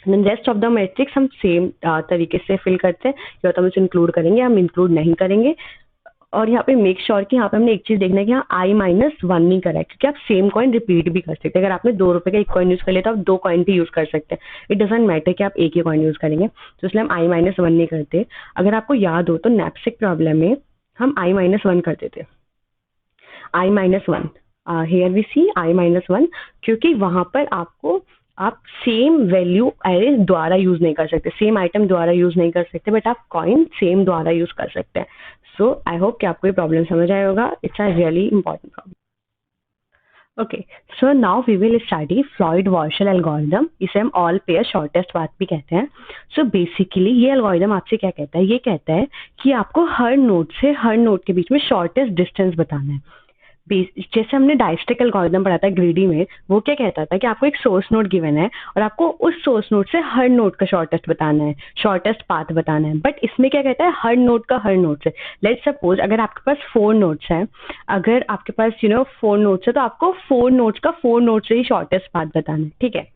Then rest of the matrix हम सेम तरीके से फिल करते हैं, या तो हम इसे इंक्लूड करेंगे, हम इंक्लूड नहीं करेंगे। और यहाँ पे मेक श्योर कि यहाँ पे हमने एक चीज देखना है कि यहाँ i-1 नहीं करा है, क्योंकि आप सेम कॉइन रिपीट भी कर सकते हैं। अगर आपने 2 रुपए का एक कॉइन यूज कर लिया तो आप 2 कॉइन भी यूज कर सकते हैं, इट डजेंट मैटर कि आप एक ही कॉइन यूज करेंगे, तो इसलिए हम i-1 नहीं करते। अगर आपको याद हो तो नैपसेक प्रॉब्लम में हम i-1 करते थे, i-1, here we C i-1, क्योंकि वहां पर आपको आप सेम वैल्यू एरे द्वारा यूज नहीं कर सकते, सेम आइटम द्वारा यूज नहीं कर सकते, बट आप कॉइन सेम द्वारा यूज कर सकते हैं। सो आई होप कि आपको ये प्रॉब्लम समझ आया होगा। It's a really important problem. Okay, so now we will study Floyd Warshall algorithm, इसे हम ऑल पेयर शॉर्टेस्ट पाथ भी कहते हैं। सो बेसिकली ये एल्गोरिथम आपसे क्या कहता है, ये कहता है कि आपको हर नोड से हर नोड के बीच में शॉर्टेस्ट डिस्टेंस बताना है। जैसे हमने डायस्ट्रिक एल्गोरिथम पढ़ा था ग्रीडी में, वो क्या कहता था कि आपको एक सोर्स नोड गिवन है और आपको उस सोर्स नोड से हर नोड का शॉर्टेस्ट बताना है, शॉर्टेस्ट पाथ बताना है। बट इसमें क्या कहता है, हर नोड का हर नोड से। लेट्स सपोज अगर आपके पास 4 नोड्स हैं, अगर आपके पास 4 नोड्स है तो आपको 4 नोड्स का 4 नोड से ही शॉर्टेस्ट पाथ बताना है, ठीक है।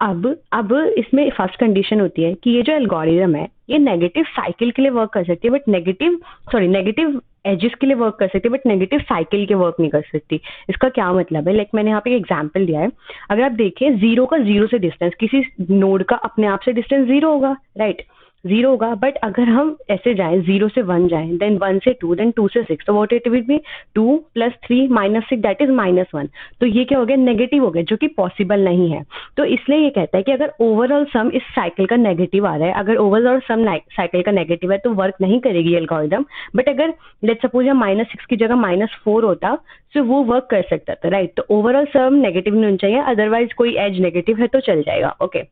अब इसमें फर्स्ट कंडीशन होती है कि ये जो एल्गोरिथम है ये नेगेटिव साइकिल के लिए वर्क कर सकती है, बट नेगेटिव एजेस के लिए वर्क कर सकती है, बट नेगेटिव साइकिल के वर्क नहीं कर सकती। इसका क्या मतलब है, लाइक मैंने यहाँ पे एक एग्जांपल दिया है। अगर आप देखें 0 का 0 से डिस्टेंस, किसी नोड का अपने आप से डिस्टेंस 0 होगा, राइट, 0 होगा। बट अगर हम ऐसे जाएं, 0 से 1 जाएं, देन 1 से 2, देन 2 से 6, तो what it will be 2 + 3 - 6, that is -1। तो ये क्या हो गया, नेगेटिव हो गया, जो कि पॉसिबल नहीं है। तो इसलिए ये कहता है कि अगर ओवरऑल सम इस साइकिल का नेगेटिव आ रहा है, अगर ओवरऑल सम साइकिल का नेगेटिव है तो वर्क नहीं करेगी एल्गोरिथम। बट अगर लेट्स सपोज यहाँ -6 की जगह -4 होता तो वो वर्क कर सकता था, राइट। तो ओवरऑल सम नेगेटिव नहीं होना चाहिए, अदरवाइज कोई एज नेगेटिव है तो चल जाएगा, ओके।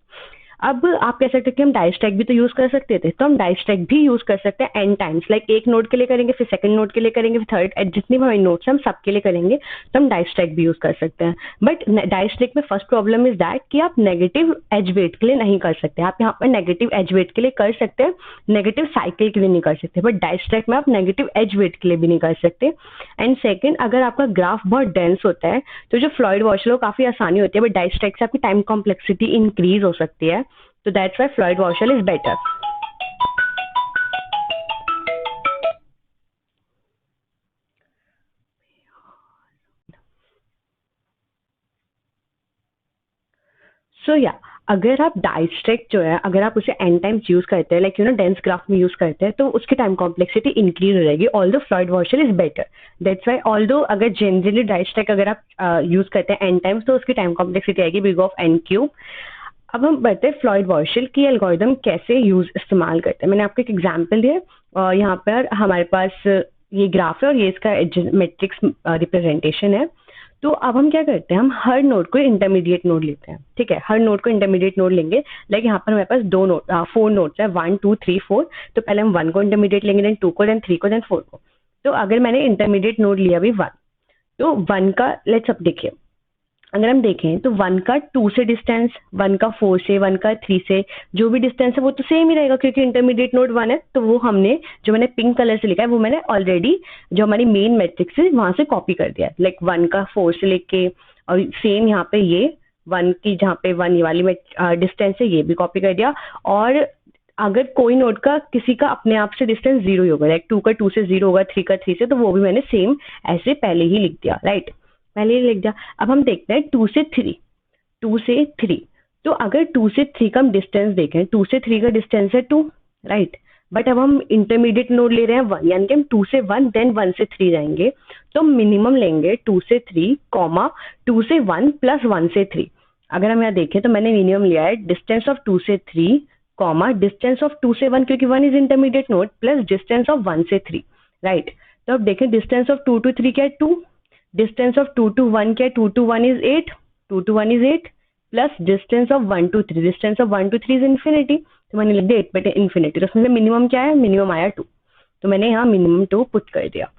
अब आप कह सकते हैं कि हम डाइस्ट्रैक्ट भी तो यूज कर सकते थे, तो हम डाइस्ट्रैक्ट भी यूज कर सकते हैं n टाइम्स, लाइक एक नोड के लिए करेंगे, फिर सेकंड नोड के लिए करेंगे, फिर थर्ड, जितनी भी हमारी नोड्स हैं हम सबके लिए करेंगे, तो हम डाइस्ट्रैक्ट भी यूज कर सकते हैं। बट डाइस्ट्रैक्ट में फर्स्ट प्रॉब्लम इज दैट कि आप नेगेटिव एज वेट के लिए नहीं कर सकते। आप यहाँ पर नेगेटिव एज वेट के लिए कर सकते हैं, नेगेटिव साइकिल के लिए नहीं कर सकते, बट डाइस्ट्रैक्ट में आप नेगेटिव एज वेट के लिए भी नहीं कर सकते। एंड सेकेंड, अगर आपका ग्राफ बहुत डेंस होता है तो जो फ्लॉयड-वार्शल हो काफी आसानी होती है, बट डाइस्ट्रैक्ट से आपकी टाइम कॉम्प्लेक्सिटी इंक्रीज हो सकती है। So that's why Floyd-Warshall is better. So yeah, अगर आप डाइस्ट्रैक्ट जो है, अगर आप उसे n टाइम्स यूज करते हैं, लाइक डेंस ग्राफ में यूज करते हैं, तो उसकी टाइम कॉम्प्लेक्सिटी इंक्रीज हो जाएगी। Although Floyd Warshall is better, that's why. Although अगर जनरली डाइस्ट्रैक्ट अगर आप यूज करते हैं n टाइम्स, तो उसकी टाइम कॉम्प्लेक्सिटी आएगी बिग ऑफ n³। अब हम बढ़ते हैं फ्लॉयड-वार्शल की एल्गोरिथम कैसे यूज इस्तेमाल करते हैं। मैंने आपको एक एग्जांपल दिया, यहाँ पर हमारे पास ये ग्राफ है और ये इसका मैट्रिक्स रिप्रेजेंटेशन है। तो अब हम क्या करते हैं, हम हर नोड को इंटरमीडिएट नोड लेते हैं, ठीक है। हर नोड को इंटरमीडिएट नोड लेंगे, लाइक यहाँ पर हमारे पास 4 नोड्स है, 1 2 3 4। तो पहले हम 1 को इंटरमीडिएट लेंगे, देन 2 को, देन 3 को, देन 4 को। तो अगर मैंने इंटरमीडिएट नोड लिया अभी 1, तो 1 का लेट्स अब देखिए, अगर हम देखें तो 1 का 2 से डिस्टेंस, 1 का 4 से, 1 का 3 से, जो भी डिस्टेंस है वो तो सेम ही रहेगा, क्योंकि इंटरमीडिएट नोड 1 है। तो वो हमने, जो मैंने पिंक कलर से लिखा है, वो मैंने ऑलरेडी जो हमारी मेन मैट्रिक्स है वहां से कॉपी कर दिया, लाइक 1 का 4 से लेके, और सेम यहाँ पे ये 1 की जहाँ पे 1 ये वाली में डिस्टेंस है ये भी कॉपी कर दिया। और अगर कोई नोड का किसी का अपने आप से डिस्टेंस 0 ही होगा, लाइक 2 का 2 से 0 होगा, 3 का 3 से, तो वो भी मैंने सेम ऐसे पहले ही लिख दिया, राइट, पहले ही लिख दिया। अब हम देखते हैं 2 से 3, 2 से 3, तो अगर 2 से 3 का हम डिस्टेंस देखें, 2 से 3 का डिस्टेंस है 2, राइट, बट अब हम इंटरमीडिएट नोड ले रहे हैं 1, यानी कि हम 2 से 1 देन 1 से 3 जाएंगे, तो मिनिमम लेंगे 2 से 3 कॉमा 2 से 1 प्लस 1 से 3। अगर हम यहाँ देखें तो मैंने मिनिमम लिया है डिस्टेंस ऑफ 2 से 3 कॉमा डिस्टेंस ऑफ 2 से 1, क्योंकि 1 is intermediate node, plus distance of 1 से 3, राइट। तो अब देखें डिस्टेंस ऑफ 2 टू 3 क्या है 2, डिस्टेंस ऑफ 2 टू 1 क्या है 2 to 1 is 8, 2 to 1 is 8, plus distance of 1 to 3, distance of 1 to 3 is infinity, तो मैंने लिख दिया 8 बटे इन्फिनिटी। तो उसमें से मिनिमम क्या है, मिनिमम आया 2, तो मैंने यहाँ मिनिमम 2 पुट कर दिया।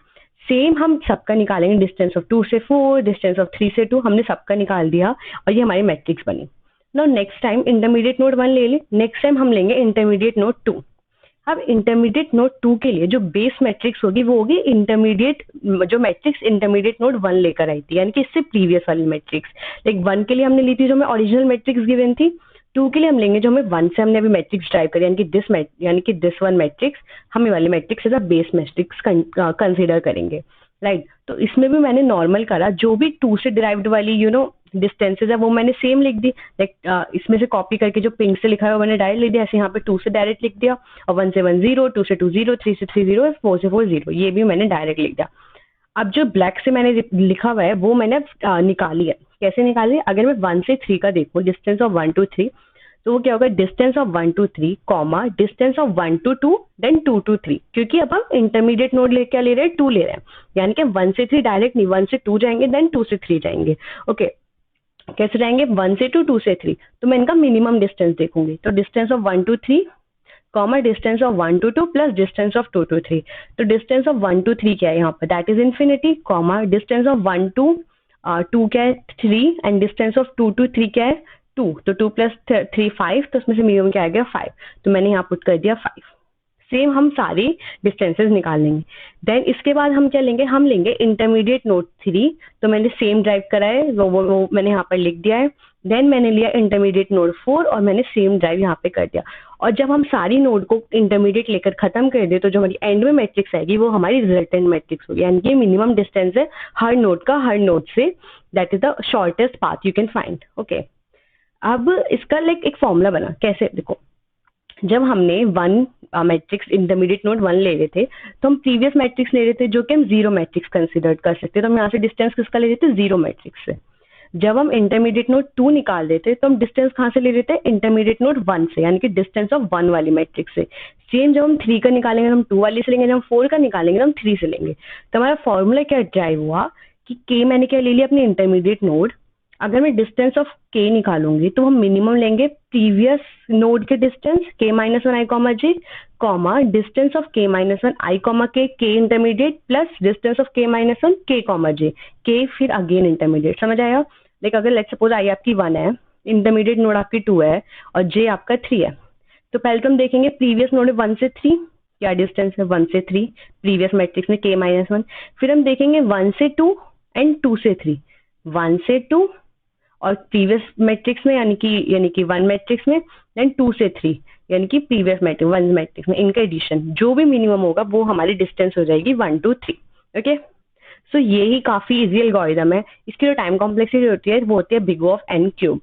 सेम हम सबका निकालेंगे, डिस्टेंस ऑफ 2 से 4, डिस्टेंस ऑफ 3 से 2, हमने सबका निकाल दिया और ये हमारी मैट्रिक्स बनी। Now next time intermediate node 1 ले ली, नेक्स्ट टाइम हम लेंगे इंटरमीडिएट नोड 2। अब इंटरमीडिएट नोड 2 के लिए जो बेस मैट्रिक्स होगी वो होगी इंटरमीडिएट, जो मैट्रिक्स इंटरमीडिएट नोड 1 लेकर आई थी, यानी कि इससे प्रीवियस वाली मैट्रिक्स। लाइक 1 के लिए हमने ली थी जो हमें ओरिजिनल मैट्रिक्स गिवन थी, 2 के लिए हम लेंगे जो हमें 1 से हमने अभी मैट्रिक्स ड्राइव करी, यानी कि दिस वन मैट्रिक्स, हम ये वाली matrix as a base matrix consider करेंगे, राइट। तो इसमें भी मैंने नॉर्मल करा, जो भी 2 से डिराइव्ड वाली डिस्टेंसेज है वो मैंने सेम लिख दी, लाइक इसमें से कॉपी करके जो पिंक से लिखा है वो मैंने डायरेक्ट लिख दिया, ऐसे यहाँ पे 2 से डायरेक्ट लिख दिया, और 1 से 1 0, 2 से 2 0, 3 से 3 0, 4 से 4 0, ये भी मैंने डायरेक्ट लिख दिया। अब जो ब्लैक से मैंने लिखा हुआ है वो मैंने निकाली है। कैसे निकाली? अगर मैं 1 से 3 का देखूँ, डिस्टेंस ऑफ 1 टू 3, तो वो क्या होगा, distance of 1 to 3 comma distance of 1 to 2 then 2 to 3, क्योंकि अब हम इंटरमीडिएट नोड ले क्या ले रहे हैं, 2 ले रहे हैं, यानी कि 1 से 3 डायरेक्ट नहीं, 1 से 2 जाएंगे देन 2 से 3 जाएंगे। ओके, कैसे जाएंगे, 1 से 2, 2 से 3, तो मैं इनका मिनिमम डिस्टेंस देखूंगी, तो distance of 1 to 3 comma distance of 1 to 2 plus distance of 2 to 3, तो डिस्टेंस ऑफ 1 टू 3 क्या है यहाँ पर, that is infinity, comma distance of 1 to 2 क्या है 3, एंड डिस्टेंस ऑफ 2 टू 3 क्या है 2, तो 2 प्लस 3 5, तो उसमें से मिनिमम क्या आ गया 5, तो मैंने यहाँ पुट कर दिया 5। सेम हम सारी डिस्टेंसेस निकाल लेंगे। देन इसके बाद हम क्या लेंगे, हम लेंगे इंटरमीडिएट नोड 3, तो मैंने सेम ड्राइव करा है, वो मैंने यहाँ पर लिख दिया है। देन मैंने लिया इंटरमीडिएट नोड 4 और मैंने सेम ड्राइव यहाँ पे कर दिया। और जब हम सारी नोड को इंटरमीडिएट लेकर खत्म कर दे, तो जो हमारी एंड में मैट्रिक्स आएगी वो हमारी रिजल्टेंट मैट्रिक्स होगी, यानी कि मिनिमम डिस्टेंस है हर नोड का हर नोड से, that is the shortest path you can find. Okay, अब इसका लाइक एक फॉर्मूला बना, कैसे देखो, जब हमने 1 मैट्रिक्स इंटरमीडिएट नोड 1 ले रहे थे, तो हम प्रीवियस मैट्रिक्स ले रहे थे जो कि हम 0 मैट्रिक्स कंसिडर कर सकते, तो हम यहाँ से डिस्टेंस किसका ले रहे थे, 0 मैट्रिक्स से। जब हम इंटरमीडिएट नोड 2 निकाल देते तो हम डिस्टेंस कहाँ से ले रहे थे, इंटरमीडिएट नोड 1 से, यानी कि डिस्टेंस ऑफ 1 वाली मैट्रिक्स से। सेम जब हम 3 का निकालेंगे हम 2 वाली से लेंगे, जब हम 4 का निकालेंगे हम 3 से लेंगे। तो हमारा फॉर्मूला क्या ड्राइव हुआ कि k मैंने क्या ले लिया अपने इंटरमीडिएट नोड, अगर मैं डिस्टेंस ऑफ k निकालूंगी तो हम मिनिमम लेंगे प्रीवियस नोड के distance k minus 1 I comma j comma distance of k minus 1 I comma k, k intermediate plus distance of k minus 1 k comma j, k फिर again intermediate. समझ आया? Like अगर let's suppose I आपकी 1 है, intermediate node आपकी 2 है और j आपका 3 है, तो पहले तो हम देखेंगे प्रीवियस नोड 1 से 3 क्या डिस्टेंस है, 1 से 3 प्रीवियस मैट्रिक्स में k माइनस 1, फिर हम देखेंगे 1 से 2 एंड 2 से 3, 1 से 2 और प्रीवियस मैट्रिक्स में यानी कि 1 मैट्रिक्स में, देन 2 से 3 यानी कि प्रीवियस मैट्रिक्स 1 मैट्रिक्स में, इनका एडिशन जो भी मिनिमम होगा वो हमारी डिस्टेंस हो जाएगी 1 2 3। ओके, सो ये ही काफी इजी एल्गोरिथम है। इसकी जो टाइम कॉम्प्लेक्सिटी होती है वो होती है big of n cube,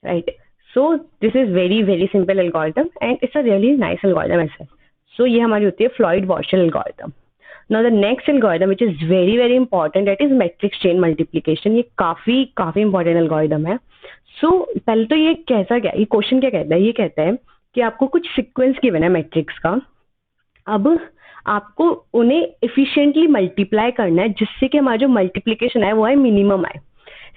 right. So this is very very simple algorithm and it's a really nice algorithm as well. सो ये हमारी होती है Floyd Warshall algorithm. Now the next algorithm which is very very important, that is matrix chain multiplication। ये काफी important algorithm है। So पहले तो ये कैसा क्या, ये क्वेश्चन क्या कहता है, ये कहता है कि आपको कुछ सीक्वेंस गिवन है मैट्रिक्स का, अब आपको उन्हें एफिशिएंटली मल्टीप्लाई करना है जिससे कि हमारा जो मल्टीप्लिकेशन है वो है मिनिमम आए।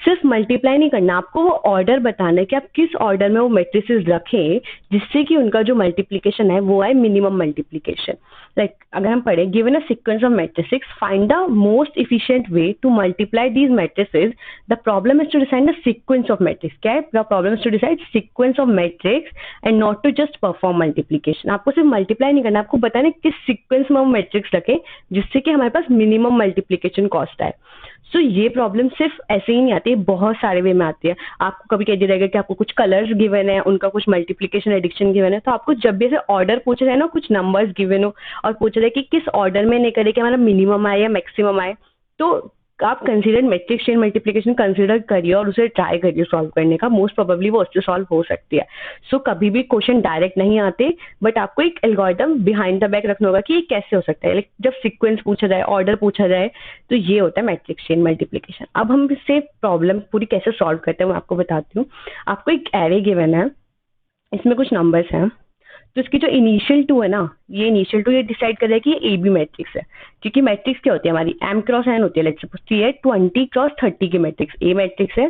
सिर्फ मल्टीप्लाई नहीं करना, आपको वो ऑर्डर बताना है कि आप किस ऑर्डर में वो मैट्रिसेस रखें जिससे कि उनका जो मल्टीप्लिकेशन है वो है मिनिमम मल्टीप्लिकेशन। लाइक अगर हम पढ़े, given a sequence of matrices, find the most efficient way to multiply these matrices. The problem is to decide the sequence of matrix. क्या है the problem is to decide sequence of matrix and not to just perform multiplication. आपको सिर्फ multiply नहीं करना, आपको बताना है किस सीक्वेंस में वो मैट्रिक्स रखें जिससे कि हमारे पास मिनिमम मल्टीप्लिकेशन कॉस्ट आए। सो ये प्रॉब्लम सिर्फ ऐसे ही नहीं आती है, बहुत सारे वे में आती है। आपको कभी कह दिया जाएगा कि आपको कुछ कलर्स गिवन है, उनका कुछ मल्टीप्लिकेशन एडिक्शन गिवन है, तो आपको जब भी ऐसे ऑर्डर पूछा जाए ना, कुछ नंबर्स गिवन हो और पूछा जाए कि किस ऑर्डर में नहीं करे कि हमारा मिनिमम आए या मैक्सिमम आए, तो आप consider matrix chain multiplication consider करिए और उसे ट्राई करिए सॉल्व करने का। मोस्ट प्रोबेबली वो उससे सॉल्व हो सकती है। सो कभी भी क्वेश्चन डायरेक्ट नहीं आते, बट आपको एक एल्गोरिथम बिहाइंड द बैक रखना होगा कि ये कैसे हो सकता है। लाइक जब सीक्वेंस पूछा जाए, ऑर्डर पूछा जाए, तो ये होता है मैट्रिक्स चेन मल्टीप्लिकेशन। अब हम इससे प्रॉब्लम पूरी कैसे सॉल्व करते हैं मैं आपको बताती हूँ। आपको एक एरे गिवन है, इसमें कुछ नंबर्स हैं, तो इसकी जो इनिशियल टू है ना, ये इनिशियल टू ये डिसाइड कर रहा है कि ये ए बी मैट्रिक्स है। क्योंकि मैट्रिक्स क्या होती है हमारी, एम क्रॉस एन होती है। लेट्स सपोज ये 20 क्रॉस 30 की मैट्रिक्स ए मैट्रिक्स है,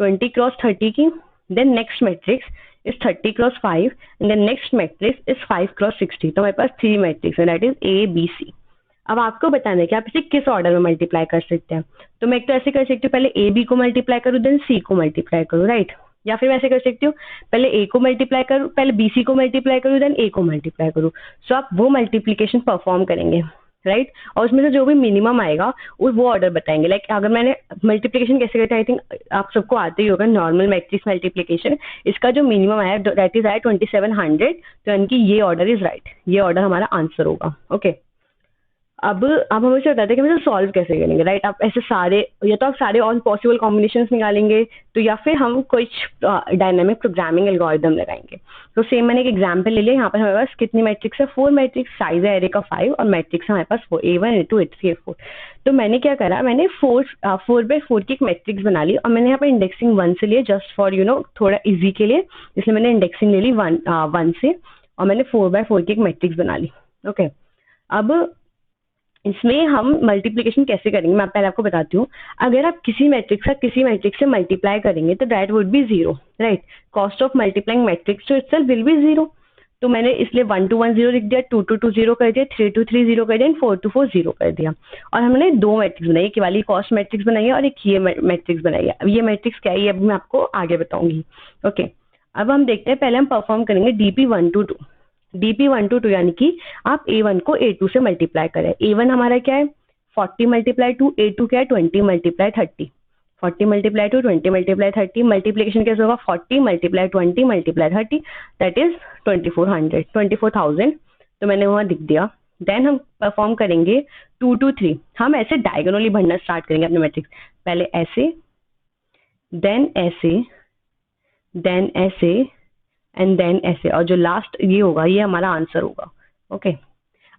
20 क्रॉस 30 की। Then next matrix is 30 cross 5 and then next matrix is 5 cross 60। तो हमारे पास 3 मैट्रिक्स है, that is A B C. अब आपको बताना है कि आप इसे किस ऑर्डर में मल्टीप्लाई कर सकते हैं। तो मैं एक तो ऐसे कर सकती हूँ, पहले ए बी को मल्टीप्लाई करूँ देन सी को मल्टीप्लाई करूँ, राइट। या फिर मैं ऐसे कर सकती हूँ, पहले ए को मल्टीप्लाई करूँ, पहले बी सी को मल्टीप्लाई करूँ देन ए को मल्टीप्लाई करूँ। सो आप वो मल्टीप्लिकेशन परफॉर्म करेंगे, राइट। और उसमें से जो भी मिनिमम आएगा वो ऑर्डर बताएंगे। लाइक अगर मैंने मल्टीप्लिकेशन कैसे करते हैं, आई थिंक आप सबको आते ही होगा, नॉर्मल मैट्रिक्स मल्टीप्लिकेशन। इसका जो मिनिमम आया दैट इज आया 2700, तो यानी कि ये ऑर्डर इज राइट, ये ऑर्डर हमारा आंसर होगा। ओके, अब हमें से बताते हैं कि हम इसे सॉल्व कैसे करेंगे, राइट। आप ऐसे सारे, या तो आप सारे ऑल पॉसिबल कॉम्बिनेशंस निकालेंगे, तो या फिर हम कुछ डायनामिक प्रोग्रामिंग एल्गोरिदम लगाएंगे। तो सेम मैंने एक एग्जांपल ले लिया। यहाँ पर हमारे पास कितनी मैट्रिक्स है, 4 मैट्रिक्स, साइज है एरे का 5 और मैट्रिक्स हमारे पास 4, A1 A2 A3 A4। तो मैंने क्या करा, मैंने 4x4 की एक मैट्रिक्स बना ली और मैंने यहाँ पर इंडेक्सिंग 1 से लिए, जस्ट फॉर थोड़ा इजी के लिए, इसलिए मैंने इंडेक्सिंग ले ली 1 से और मैंने 4x4 की एक मैट्रिक्स बना ली। ओके, अब इसमें हम मल्टीप्लिकेशन कैसे करेंगे मैं पहले आपको बताती हूँ। अगर आप किसी मैट्रिक्स का किसी मैट्रिक्स से मल्टीप्लाई करेंगे तो that would be 0, right. Cost of multiplying matrix to itself will be 0। तो मैंने इसलिए 1 to 1 0 लिख दिया, 2 to 2 0 कर दिया, 3 to 3 0 कर दिया, 4 to 4 0 कर दिया। और हमने दो मैट्रिक्स बनाई, एक वाली कॉस्ट मैट्रिक्स बनाई है और एक ये मैट्रिक्स बनाई है। अब ये मैट्रिक्स क्या है ये अभी मैं आपको आगे बताऊंगी। ओके, अब हम देखते हैं, पहले हम परफॉर्म करेंगे DP 1 to 2। DP 1 to 2 यानी कि आप A1 को A2 से मल्टीप्लाई करें। A1 हमारा क्या है 40 मल्टीप्लाई 2, A2 क्या है 20 मल्टीप्लाई 30। 40 मल्टीप्लाई 2, 20 मल्टीप्लाई 30, मल्टीप्लिकेशन कैसे होगा 40 मल्टीप्लाई 20 मल्टीप्लाई 30, दैट इज 2400। तो मैंने वहां लिख दिया। देन हम परफॉर्म करेंगे 2 to 3। हम ऐसे डायगोनली भरना स्टार्ट करेंगे अपने मैट्रिक्स, पहले ऐसे, देन ऐसे, देन ऐसे एंड देन ऐसे, और जो लास्ट ये होगा ये हमारा आंसर होगा। ओके,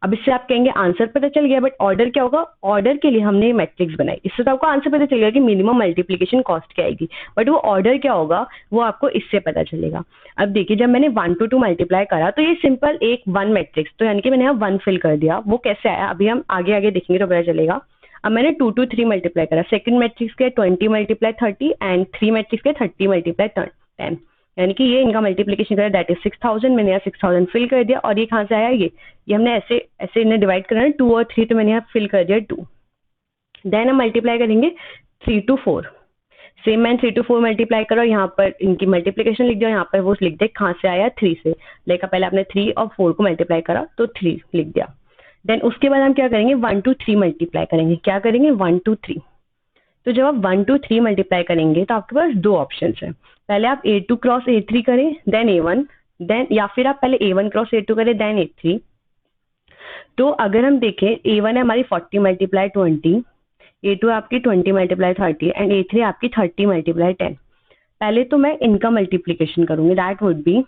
अब इससे आप कहेंगे आंसर पता चल गया, बट ऑर्डर क्या होगा, ऑर्डर के लिए हमने मैट्रिक्स बनाई, इससे तो आपको आंसर पता चलेगा कि मिनिमम मल्टीप्लिकेशन कॉस्ट क्या आएगी, बट वो ऑर्डर क्या होगा वो आपको इससे पता चलेगा। अब देखिए, जब मैंने 1 to 2 मल्टीप्लाई करा तो ये सिंपल एक 1 मैट्रिक्स, तो यानी कि मैंने यहाँ 1 फिल कर दिया। वो कैसे आया अभी हम आगे आगे देखेंगे तो पता चलेगा। अब मैंने 2 to 3 मल्टीप्लाई करा, सेकंड मैट्रिक्स के 20 मल्टीप्लाई 30 एंड 3 मैट्रिक्स के 30 मल्टीप्लाई 10, यानी कि ये इनका मल्टीप्लिकेशन करा, दैट इज 6000। मैंने यहाँ 6000 फिल कर दिया और ये कहाँ से आया, ये हमने ऐसे ऐसे इन्हें डिवाइड करना है 2 और 3, तो मैंने यहाँ फिल कर दिया 2। देन हम मल्टीप्लाई करेंगे 3 to 4। सेम मैंने 3 to 4 मल्टीप्लाई करो, यहाँ पर इनकी मल्टीप्लिकेशन लिख दिया, यहाँ पर वो लिख दे कहाँ से आया 3 से। लेकिन पहले आपने 3 और 4 को मल्टीप्लाई करा तो 3 लिख दिया। देन उसके बाद हम क्या करेंगे 1 to 3 मल्टीप्लाई करेंगे, क्या करेंगे 1 to 3। तो जब आप 1 to 3 मल्टीप्लाई करेंगे तो आपके पास दो ऑप्शन है, पहले आप A2 क्रॉस A3 करें देन A1, देन या फिर आप पहले A1 क्रॉस A2 करें देन A3। तो अगर हम देखें A1 है हमारी 40 मल्टीप्लाई 20, A2 आपकी 20 मल्टीप्लाई 30 एंड A3 आपकी 30 मल्टीप्लाई 10। पहले तो मैं इनका मल्टीप्लिकेशन करूंगी, दैट वुड बी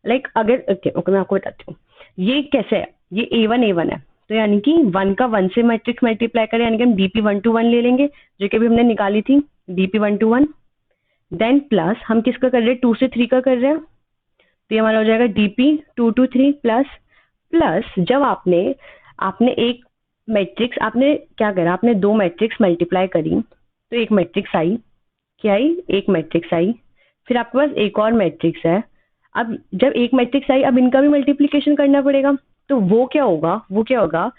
लाइक, अगर ओके मैं आपको बताती हूँ ये कैसे है। ये A1 है, तो यानी कि 1 का 1 से मैट्रिक्स मल्टीप्लाई करें, यानी कि हम DP 1 to 1 ले लेंगे जो कि अभी हमने निकाली थी, DP 1 to 1। देन प्लस हम किसका कर रहे हैं 2 से 3 का कर रहे हैं, तो ये हमारा हो जाएगा DP 2 to 3 प्लस जब आपने एक मैट्रिक्स, आपने क्या करा, आपने दो मैट्रिक्स मल्टीप्लाई करी तो एक मैट्रिक्स आई, क्या आई एक मैट्रिक्स आई, फिर आपके पास एक और मैट्रिक्स है। अब जब एक मैट्रिक्स आई अब इनका भी मल्टीप्लिकेशन करना पड़ेगा, तो वो क्या होगा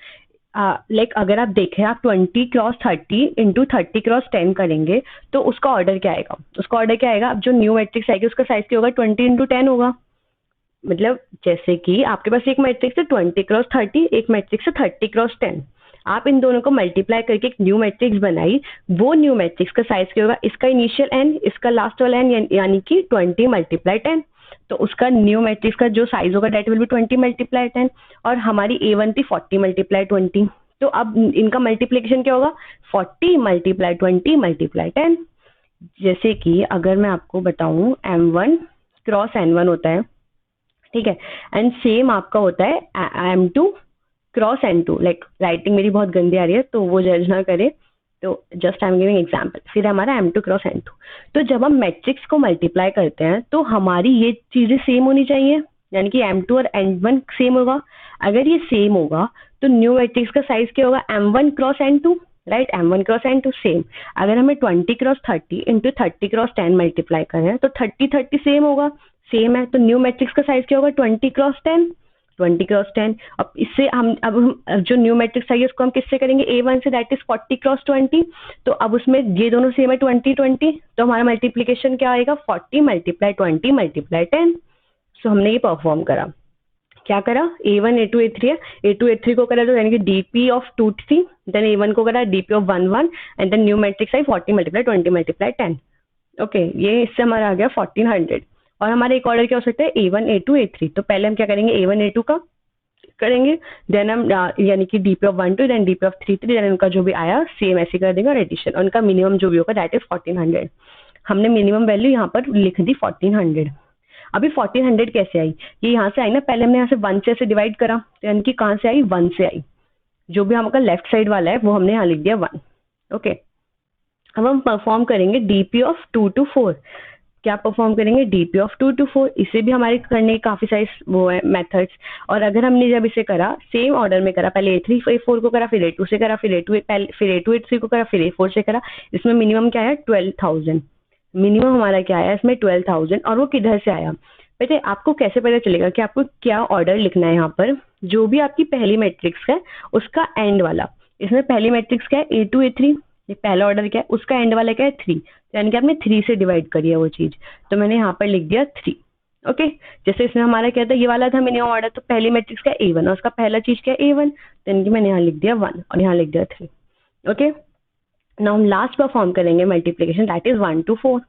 लाइक अगर आप देखें आप 20 क्रॉस 30 इंटू 30 क्रॉस 10 करेंगे तो उसका ऑर्डर क्या आएगा, अब जो न्यू मैट्रिक्स आएगी उसका साइज क्या होगा 20 इंटू 10 होगा। मतलब जैसे कि आपके पास एक मैट्रिक्स है 20 क्रॉस 30, एक मैट्रिक्स है 30 क्रॉस 10। आप इन दोनों को मल्टीप्लाई करके एक न्यू मैट्रिक्स बनाई, वो न्यू मैट्रिक्स का साइज क्या होगा, इसका इनिशियल n, इसका लास्ट वाला n, यानी कि 20 मल्टीप्लाई 10। तो उसका न्यू मैट्रिक्स का जो साइज होगा दैट विल बी 20 मल्टीप्लाई 10, और हमारी A1 थी 40 मल्टीप्लाई 20। तो अब इनका मल्टीप्लिकेशन क्या होगा, 40 मल्टीप्लाई 20 मल्टीप्लाई 10। जैसे कि अगर मैं आपको बताऊं M1 क्रॉस N1 होता है, ठीक है, एंड सेम आपका होता है M2 cross N2। Like writing मेरी बहुत गंदी आ रही है तो वो जज ना करे, तो just I am giving example. फिर हमारा M2 क्रॉस N2। तो जब हम मैट्रिक्स को मल्टीप्लाई करते हैं तो हमारी ये चीजें सेम होनी चाहिए, यानी कि M2 और N1 सेम होगा। अगर ये सेम होगा तो न्यू मैट्रिक्स का साइज क्या होगा, M1 cross N2, right, M1 cross N2 same. अगर हमें 20 क्रॉस 30 इंटू 30 क्रॉस 10 मल्टीप्लाई करें तो 30 सेम होगा, सेम है, तो न्यू मैट्रिक्स का साइज क्या होगा, 20 क्रॉस 10, 20 क्रॉस 10। अब इससे हम जो न्यू मैट्रिक्स चाहिए उसको हम किससे करेंगे, A1 से, दैट इज 40 क्रॉस 20। तो अब उसमें ये दोनों सेम है 20 20, तो हमारा मल्टीप्लीकेशन क्या आएगा, 40 मल्टीप्लाई 20 मल्टीप्लाई 10। सो हमने ये परफॉर्म करा, क्या करा, A1 A2 A3 है, A2 A3 को करा तो यानी कि DP ऑफ 2 3, देन A1 को करा DP of 1 1, and then new matrix आई 40 मल्टीप्लाई 20 मल्टीप्लाई 10। ओके, ये इससे हमारा आ गया 1400। और हमारा एक ऑर्डर क्या हो सकता है, A1 A2 A3। तो पहले हम क्या करेंगे, A1 A2 का करेंगे, देन हम यानी कि DP of 1 2, then DP of 3 3, देन उनका जो भी आया सेम ऐसे कर देंगे और एडिशन, उनका मिनिमम जो भी होगा दैट इज 1400। हमने मिनिमम वैल्यू यहाँ पर लिख दी 1400। अभी 1400 कैसे आई, ये यहाँ से आई ना, पहले हमने यहाँ से 1 से ऐसे डिवाइड करा, तो यानी कि कहाँ से आई, 1 से आई। जो भी हमारा लेफ्ट साइड वाला है वो हमने यहाँ लिख दिया 1। ओके, अब हम परफॉर्म करेंगे DP ऑफ 2 to 4। क्या परफॉर्म करेंगे, DP ऑफ 2 to 4। इसे भी हमारे करने के काफी सारे वो है मेथड्स। और अगर हमने जब इसे करा सेम ऑर्डर में करा, पहले A3 A4 को करा, फिर A2 से करा, फिर A2 A3 को करा, फिर A4 से करा, इसमें मिनिमम क्या है, 12,000। मिनिमम हमारा क्या आया इसमें, 12,000। और वो किधर से आया, पता है आपको कैसे पता चलेगा कि आपको क्या ऑर्डर लिखना है। यहाँ पर जो भी आपकी पहली मैट्रिक्स है उसका एंड वाला, इसमें पहली मैट्रिक्स क्या है, A2 A3, ये पहला ऑर्डर क्या है, उसका एंड वाला क्या है 3, यानी कि आपने 3 से डिवाइड करी है वो चीज, तो मैंने यहाँ पर लिख दिया 3। ओके, जैसे इसमें हमारा क्या था, ये वाला था मिनिमम ऑर्डर, तो पहली मैट्रिक्स का A1 और उसका पहला चीज क्या है A1, तो यानी कि मैंने यहाँ लिख दिया 1 और यहाँ लिख दिया 3। ओके, नाउ हम लास्ट परफॉर्म करेंगे multiplication, that is 1 to 4,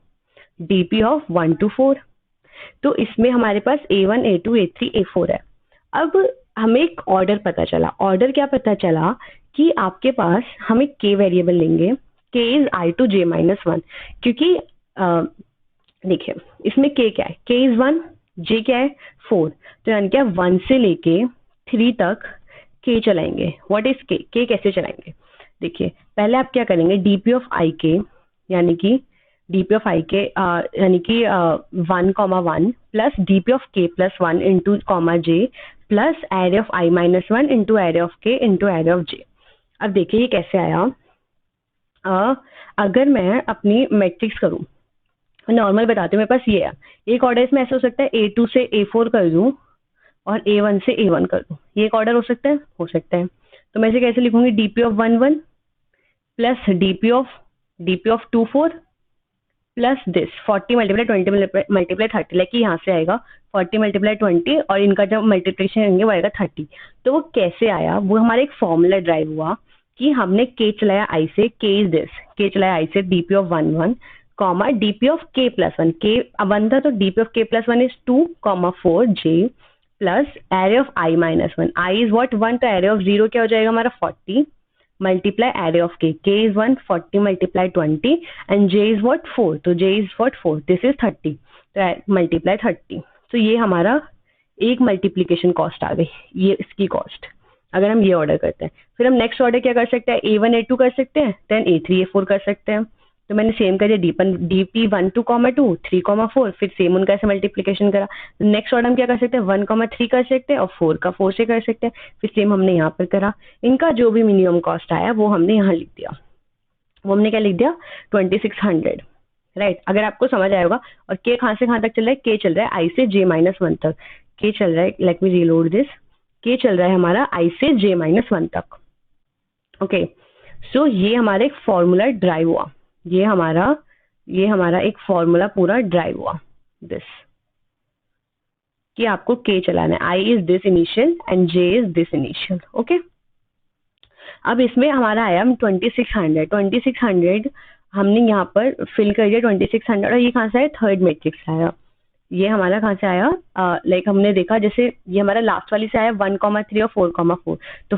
DP of 1 to 4। तो इसमें हमारे पास A1 A2 A3 A4 है। अब हमें एक ऑर्डर पता चला, ऑर्डर क्या पता चला कि आपके पास हम एक K वेरिएबल लेंगे, K is I to J minus 1, क्योंकि देखिए इसमें K क्या है, K इज 1, J क्या है 4, तो यानी क्या 1 से लेके 3 तक K चलाएंगे। व्हाट इज K, K कैसे चलाएंगे, देखिए पहले आप क्या करेंगे, DP ऑफ IK यानी कि DP ऑफ IK यानी कि 1,1 plus DP of K plus 1 into comma J plus array of I minus 1 into array of K into array of J। अब देखिए ये कैसे आया, अगर मैं अपनी मैट्रिक्स करूं, नॉर्मल बताती हूँ, मेरे पास ये है, एक ऑर्डर इसमें ऐसा हो सकता है A2 से A4 कर दूं और A1 से A1 कर दूं, ये एक ऑर्डर हो सकता है, हो सकता है। तो मैं इसे कैसे लिखूंगी, DP of 1 1 plus DP of 2 4 plus this 40 multiply 20 multiply 30, like यहाँ से आएगा 40 मल्टीप्लाई 20 और इनका जब मल्टीप्लिकेशन करेंगे वो आएगा 30। तो वो कैसे आया, वो हमारा एक फॉर्मूला ड्राइव हुआ कि हमने K चलाया I से, K इज दिस, K चलाया I से DP of 1 1 comma DP of K plus 1, K 1 था तो DP of K plus 1 is 2 comma 4 J plus array of I minus 1, I is what 1, तो एरे ऑफ 0 क्या हो जाएगा हमारा 40 multiply array of K, K is 1, 40 multiply 20 and J is what 4, तो J is what 4, this is 30, तो multiply 30। तो ये हमारा एक मल्टीप्लीकेशन कॉस्ट आ गई, ये इसकी कॉस्ट। अगर हम ये ऑर्डर करते हैं, फिर हम नेक्स्ट ऑर्डर क्या कर सकते हैं, A1 A2 कर सकते हैं, देन A3 A4 कर सकते हैं। तो मैंने सेम कर दिया, DP 1 2 2 3 4, फिर सेम उनका ऐसे मल्टीप्लीकेशन करा। नेक्स्ट ऑर्डर हम क्या कर सकते हैं, 1 3 कर सकते हैं और 4 का 4 से कर सकते हैं, फिर सेम हमने यहाँ पर करा। इनका जो भी मिनिमम कॉस्ट आया वो हमने यहाँ लिख दिया, वो हमने क्या लिख दिया 2600, राइट। अगर आपको समझ आएगा। और K कहाँ से कहाँ तक चल रहा है, K चल रहा है I से J माइनस 1 तक, K चल रहा है, late me reload this, K चल रहा है हमारा I से J माइनस 1 तक। ओके, सो ये हमारा एक फॉर्मूला ड्राइव हुआ, ये हमारा एक फॉर्मूला पूरा ड्राइव हुआ दिस, कि आपको K चलाना है, I is this initial and J is this initial. Okay, अब इसमें हमारा आया 2600 हमने यहाँ पर फिल कर दिया 2600 और ये कहाँ से आया, थर्ड मैट्रिक्स आया। ये हमारा कहाँ से आया, लाइक हमने देखा जैसे ये हमारा लास्ट वाली से आया 1,3 और 4,4। तो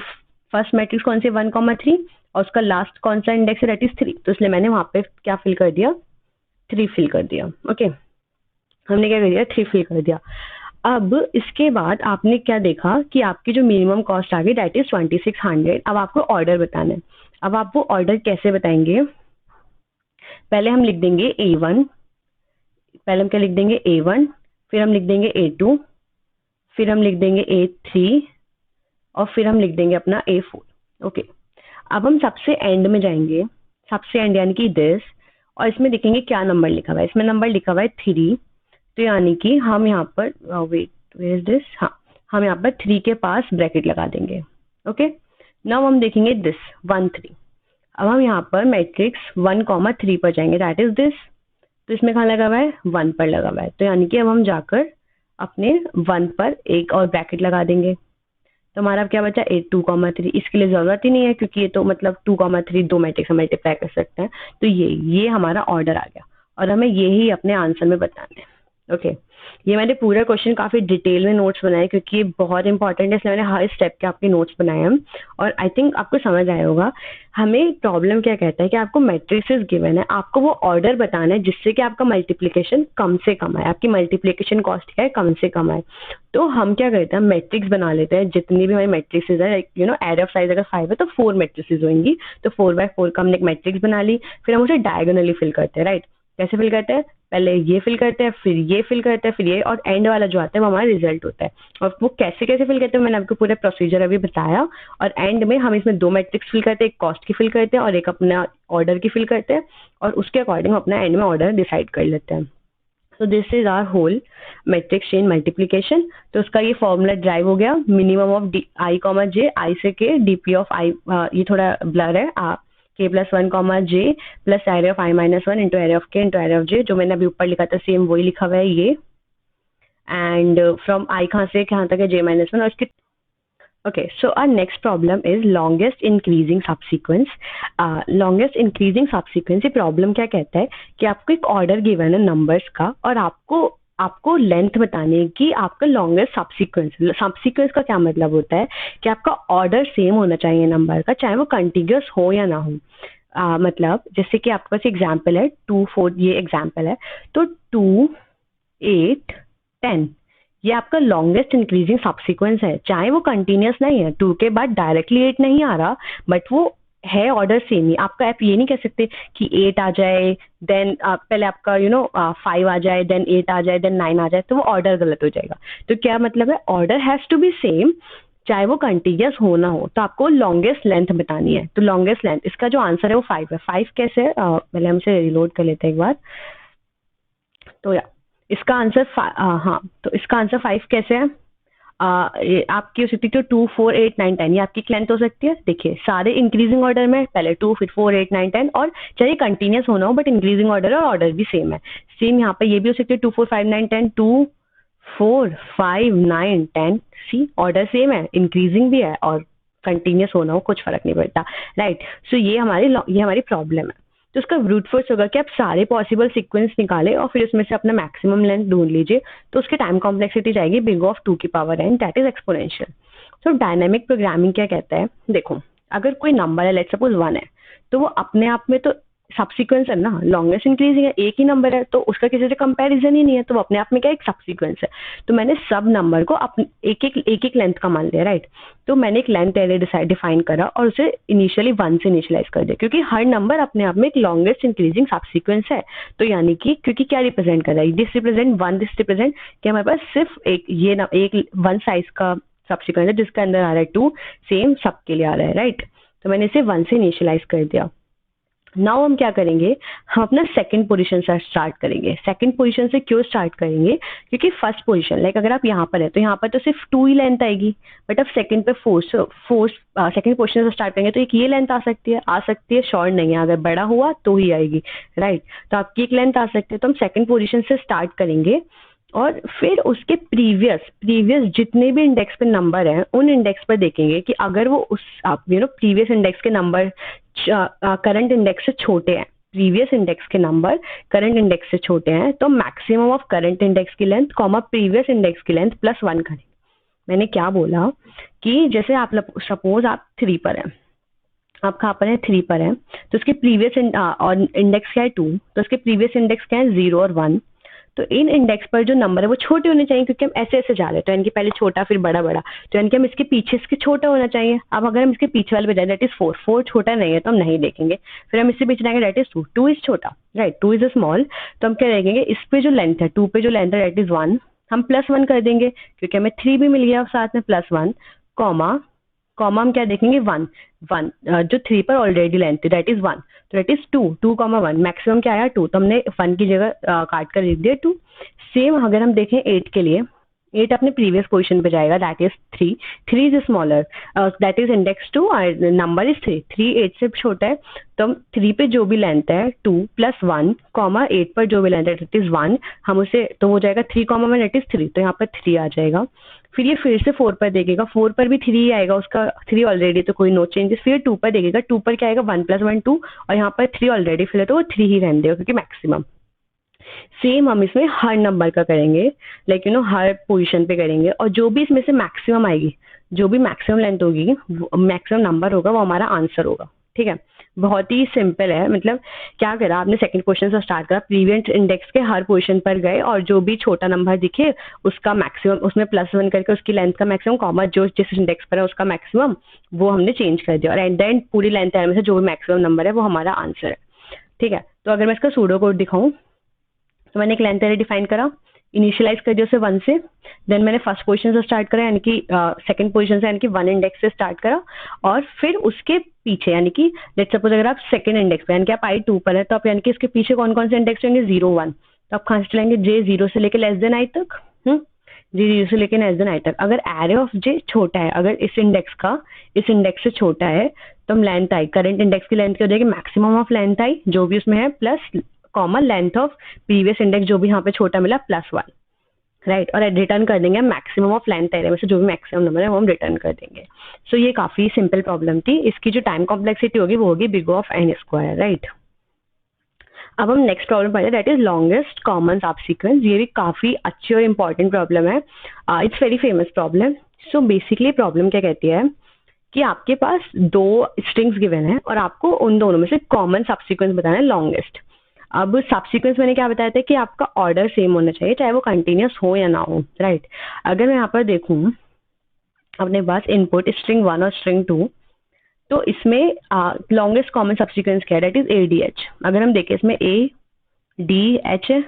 फर्स्ट मैट्रिक्स कौन सी 1,3 और उसका लास्ट कौन सा इंडेक्स है, दैट इज 3। तो इसलिए मैंने वहाँ पे क्या फिल कर दिया, 3 फिल कर दिया। ओके, हमने क्या कर दिया, 3 फिल कर दिया। अब इसके बाद आपने क्या देखा कि आपकी जो मिनिमम कॉस्ट आ गई दैट इज 2600। अब आपको ऑर्डर बताना है। अब आप वो ऑर्डर कैसे बताएंगे, पहले हम लिख देंगे A1, पहले हम क्या लिख देंगे A1, फिर हम लिख देंगे A2, फिर हम लिख देंगे A3 और फिर हम लिख देंगे अपना A4। ओके, अब हम सबसे एंड में जाएंगे, सबसे एंड यानी कि दिस, और इसमें देखेंगे क्या नंबर लिखा हुआ है। इसमें नंबर लिखा हुआ है 3, तो यानी कि हम यहाँ पर वेट वेयर इज दिस, हाँ हम यहाँ पर 3 के पास ब्रैकेट लगा देंगे। ओके, नाउ हम देखेंगे दिस 1 3। अब हम यहाँ पर मैट्रिक्स 1,3 पर जाएंगे, दैट इज दिस। तो इसमें कहाँ लगा हुआ है, 1 पर लगा हुआ है। तो यानी कि अब हम जाकर अपने 1 पर एक और ब्रैकेट लगा देंगे। तो हमारा क्या बचा 8 2,3। इसके लिए जरूरत ही नहीं है क्योंकि ये तो मतलब 2,3 दो मैट्रिक्स हम मल्टीप्लाई कर सकते हैं। तो ये हमारा ऑर्डर आ गया और हमें यही अपने आंसर में बताना है। ओके, ये मैंने पूरा क्वेश्चन काफी डिटेल में नोट्स बनाए क्योंकि ये बहुत इंपॉर्टेंट है, इसलिए मैंने हर स्टेप के आपके नोट्स बनाए हैं और आई थिंक आपको समझ आया होगा। हमें प्रॉब्लम क्या कहता है कि आपको मैट्रिसेस गिवन है, आपको वो ऑर्डर बताना है जिससे कि आपका मल्टीप्लिकेशन कम से कम आए, आपकी मल्टीप्लिकेशन कॉस्ट क्या है, कम से कम आए। तो हम क्या करते हैं, मैट्रिक्स बना लेते हैं। जितनी भी हमारी मैट्रिक्सेस है, you know array of size अगर 5 है तो 4 मैट्रिक्सेस होंगी। तो 4x4 का हमने एक मैट्रिक्स बना ली, फिर हम उसे डायगोनली फिल करते हैं। राइट, कैसे फिल करते हैं, पहले ये फिल करते हैं, फिर ये फिल करते हैं, फिर ये, और एंड वाला जो आता है वो हमारा रिजल्ट होता है। और वो कैसे कैसे फिल करते हैं मैंने आपको पूरा प्रोसीजर अभी बताया। और एंड में हम इसमें 2 मैट्रिक्स फिल करते हैं, एक कॉस्ट की फिल करते हैं और एक अपना ऑर्डर की फिल करते हैं, और उसके अकॉर्डिंग अपना एंड में ऑर्डर डिसाइड कर लेते हैं। तो this is our whole matrix chain multiplication. तो उसका ये फॉर्मूला ड्राइव हो गया, minimum of i, j, i से k, dp ऑफ i, ये थोड़ा ब्लर है, k plus 1, j plus array of i minus 1 into array of k into array of j, जो मैंने अभी ऊपर लिखा था सेम वही लिखा हुआ है ये। एंड फ्रॉम i कहाँ से कहाँ तक है, j माइनस 1 और इसके। Okay, so our next problem is longest increasing subsequence. Longest increasing subsequence ये प्रॉब्लम क्या कहता है कि आपको एक ऑर्डर गिवन है नंबर्स का और आपको लेंथ बतानी है कि आपका लॉन्गेस्ट सब्सीक्वेंस। सब्सीक्वेंस का क्या मतलब होता है कि आपका ऑर्डर सेम होना चाहिए नंबर का, चाहे वो कंटिन्यूअस हो या ना हो। मतलब जैसे कि आपके पास एग्जाम्पल है 2 4, ये एग्जाम्पल है। तो 2 8 10 ये आपका लॉन्गेस्ट इंक्रीजिंग सब्सीक्वेंस है, चाहे वो कंटिन्यूअस नहीं है, 2 के बाद डायरेक्टली 8 नहीं आ रहा, बट वो है ऑर्डर सेम ही। आपका आप ये नहीं कह सकते कि 8 आ जाए देन पहले आपका 5 आ जाए देन 8 आ जाए देन 9 आ जाए, तो वो ऑर्डर गलत हो जाएगा। तो क्या मतलब है, order has to be same चाहे वो कंटिन्यूअस हो ना हो। तो आपको लॉन्गेस्ट लेंथ बतानी है। तो लॉन्गेस्ट लेंथ, इसका जो आंसर है वो 5 है। 5 कैसे है, पहले हम इसे रिलोड कर लेते हैं एक बार। तो इसका आंसर हाँ, तो इसका आंसर 5 कैसे है, आपकी हो सकती है 2 4 8 9 10, ये आपकी लेंथ हो सकती है। देखिए सारे इंक्रीजिंग ऑर्डर में, पहले 2 फिर 4 8 9 10, और चाहे कंटिन्यूअस होना हो बट इंक्रीजिंग ऑर्डर है और ऑर्डर भी सेम है। सेम यहाँ पे ये भी हो सकती है 2 4 5 9 10, 2 4 5 9 10, सी ऑर्डर सेम है, इंक्रीजिंग भी है और कंटिन्यूअस होना हो कुछ फर्क नहीं पड़ता। राइट, सो ये हमारी प्रॉब्लम है। तो उसका ब्रूट फोर्स होगा कि आप सारे पॉसिबल सीक्वेंस निकालें और फिर उसमें से अपना मैक्सिमम लेंथ ढूंढ लीजिए। तो उसके टाइम कॉम्प्लेक्सिटी जाएगी बिग ऑफ 2 की power n, that is exponential. तो डायनामिक प्रोग्रामिंग क्या कहता है, देखो अगर कोई नंबर है, लेट्स सपोज 1 है, तो वो अपने आप में तो सब्सीक्वेंस है ना, लॉन्गेस्ट इंक्रीजिंग है, एक ही नंबर है तो उसका किसी से कंपैरिजन ही नहीं है, तो वो अपने आप में क्या एक सब्सीक्वेंस है। तो मैंने सब नंबर को अपने एक लेंथ का मान लिया। राइट, तो मैंने एक लेंथ एरे डिफाइन करा और उसे इनिशियली 1 से इनिशियलाइज कर दिया, क्योंकि हर नंबर अपने आप में एक लॉन्गेस्ट इंक्रीजिंग सब्सीक्वेंस है। तो यानी कि क्योंकि क्या रिप्रेजेंट कर रहा है, दिस रिप्रेजेंट 1, दिस रिप्रेजेंट कि हमारे पास सिर्फ एक 1 साइज का सब्सीक्वेंस है जिसके अंदर आ रहा है 2, सेम सबके लिए आ रहा है। राइट, तो मैंने इसे 1 से इनिशियलाइज कर दिया। नाउ हम क्या करेंगे, हम अपना सेकंड पोजीशन से स्टार्ट करेंगे। सेकंड पोजीशन से क्यों स्टार्ट करेंगे, क्योंकि फर्स्ट पोजीशन लाइक अगर आप यहाँ पर है तो यहाँ पर तो सिर्फ 2 ही लेंथ आएगी, बट अब सेकंड पे सेकंड पोजीशन से स्टार्ट करेंगे तो एक ये लेंथ आ सकती है, शॉर्ट नहीं है, अगर बड़ा हुआ तो ही आएगी। राइट, तो आपकी एक लेंथ आ सकती है। तो हम सेकंड पोजीशन से स्टार्ट करेंगे और फिर उसके प्रीवियस जितने भी इंडेक्स पे नंबर हैं उन इंडेक्स पर देखेंगे कि अगर वो उस प्रीवियस इंडेक्स के नंबर करंट इंडेक्स से छोटे हैं, प्रीवियस इंडेक्स के नंबर करंट इंडेक्स से छोटे हैं, तो मैक्सिमम ऑफ करंट इंडेक्स की लेंथ कॉमा प्रीवियस इंडेक्स की लेंथ +1 करेंगे। मैंने क्या बोला कि जैसे आप सपोज आप 3 पर हैं, आप कहाँ पर है 3 पर है, तो उसके प्रीवियस इंडेक्स क्या है 2, तो उसके प्रीवियस इंडेक्स क्या है 0 और 1। तो इन इंडेक्स पर जो नंबर है वो छोटे होने चाहिए, क्योंकि हम ऐसे ऐसे जा रहे हैं, तो इनके पहले छोटा फिर बड़ा बड़ा, तो इनके हम इसके पीछे इसके छोटा होना चाहिए। अब अगर हम इसके पीछे वाले पे जाए दैट इज 4 छोटा नहीं है तो हम नहीं देखेंगे, फिर हम इससे पीछे जाएंगे दैट इज 2 इज छोटा, राइट, 2 इज स्मॉल, तो हम क्या देखेंगे इस पे जो लेंथ है 2 पे जो लेंथ है दैट इज 1, हम +1 कर देंगे क्योंकि हमें 3 भी मिल गया साथ में +1, कॉमा कॉमा हम क्या देखेंगे 1 जो 3 पर ऑलरेडी लेंथ थी दैट इज 1, तो दैट इज 2 कॉमा 1, मैक्सिमम क्या आया 2, तो हमने 1 की जगह काट कर लिख दिया 2। सेम अगर हम देखें 8 के लिए, 8 अपने प्रीवियस पोजीशन पे जाएगा that is 3 is smaller that is index 2 और नंबर इज 3 8 से छोटा है, तो हम 3 पे जो भी लेंथ है 2 + 1 कॉमा 8 पर जो भी लेंथ है दैट इज 1, हम उसे तो हो जाएगा 3 कॉमा 1 दैट इज 3, तो यहाँ पर 3 आ जाएगा। फिर ये फिर से 4 पर देखेगा, 4 पर भी 3 आएगा, उसका 3 ऑलरेडी, तो कोई नो चेंजेस। फिर 2 पर देखेगा, 2 पर क्या आएगा 1 + 1 2, और यहाँ पर 3 ऑलरेडी फिल है तो वो 3 ही रहने देगा क्योंकि मैक्सिमम। सेम हम इसमें हर नंबर का करेंगे, लाइक हर पोजीशन पे करेंगे, और जो भी इसमें से मैक्सिमम आएगी, जो भी मैक्सिमम लेंथ होगी, मैक्सिमम नंबर होगा, वो हमारा आंसर होगा। ठीक है, बहुत ही सिंपल है। मतलब क्या करा आपने, सेकंड क्वेश्चन से स्टार्ट करा, प्रीवियस इंडेक्स के हर पोजीशन पर गए और जो भी छोटा नंबर दिखे उसका मैक्सिमम, उसमें +1 करके उसकी लेंथ का मैक्सिमम, कॉमा जो जिस इंडेक्स पर है उसका मैक्सिमम, वो हमने चेंज कर दिया, और एट द एंड पूरी लेंथ में से जो भी मैक्सिमम नंबर है वो हमारा आंसर है। ठीक है, तो अगर मैं इसका सूडो कोड दिखाऊं, तो मैंने एक लेंथ एरे डिफाइन करा, इनिशियलाइज कर दिया उसे 1 से, देन मैंने फर्स्ट पोजीशन से स्टार्ट करा, यानी कि सेकंड पोजीशन से, यानी कि 1 इंडेक्स से स्टार्ट करा, और फिर उसके पीछे, यानी कि लेट्स सपोज अगर आप सेकंड इंडेक्स पे, यानी कि आप i2 पर है, तो आप यानी कि इसके पीछे कौन कौन से इंडेक्स होंगे 0 1, तो आप कहाँ से चलेंगे j 0 से लेके लेस देन i तक, j 0 से लेके लेस देन i तक। अगर एरे ऑफ j छोटा है, अगर इस इंडेक्स से छोटा है, तो हम लेंथ आई, करंट इंडेक्स की लेंथ क्या हो जाएगी, मैक्सिमम ऑफ लेंथ आई जो भी उसमें है, plus common length of previous index जो भी यहाँ पे छोटा मिला +1, राइट, और रिटर्न कर देंगे मैक्सिमम ऑफ लेंथ एरे में से जो भी मैक्सिमम नंबर है वो हम रिटर्न कर देंगे। सो ये काफी सिंपल प्रॉब्लम थी। इसकी जो टाइम कॉम्प्लेक्सिटी होगी वो होगी बिग ऑफ n², राइट। अब हम नेक्स्ट प्रॉब्लम पढ़ते हैं, that is longest common sub sequence. ये भी काफी अच्छी और इंपॉर्टेंट प्रॉब्लम है, it's very famous problem. So basically problem क्या कहती है कि आपके पास 2 स्ट्रिंग्स गिवन है और आपको उन दोनों में से कॉमन सब सीक्वेंस बताना है लॉन्गेस्ट। अब सब सीक्वेंस मैंने क्या बताया था कि आपका ऑर्डर सेम होना चाहिए, चाहे वो कंटिन्यूस हो या ना हो, राइट। अगर मैं यहाँ पर देखूं अपने पास इनपुट स्ट्रिंग 1 और स्ट्रिंग 2, तो इसमें लॉन्गेस्ट कॉमन सब सीक्वेंस क्या है, दैट इज ADH। अगर हम देखें इसमें ADH है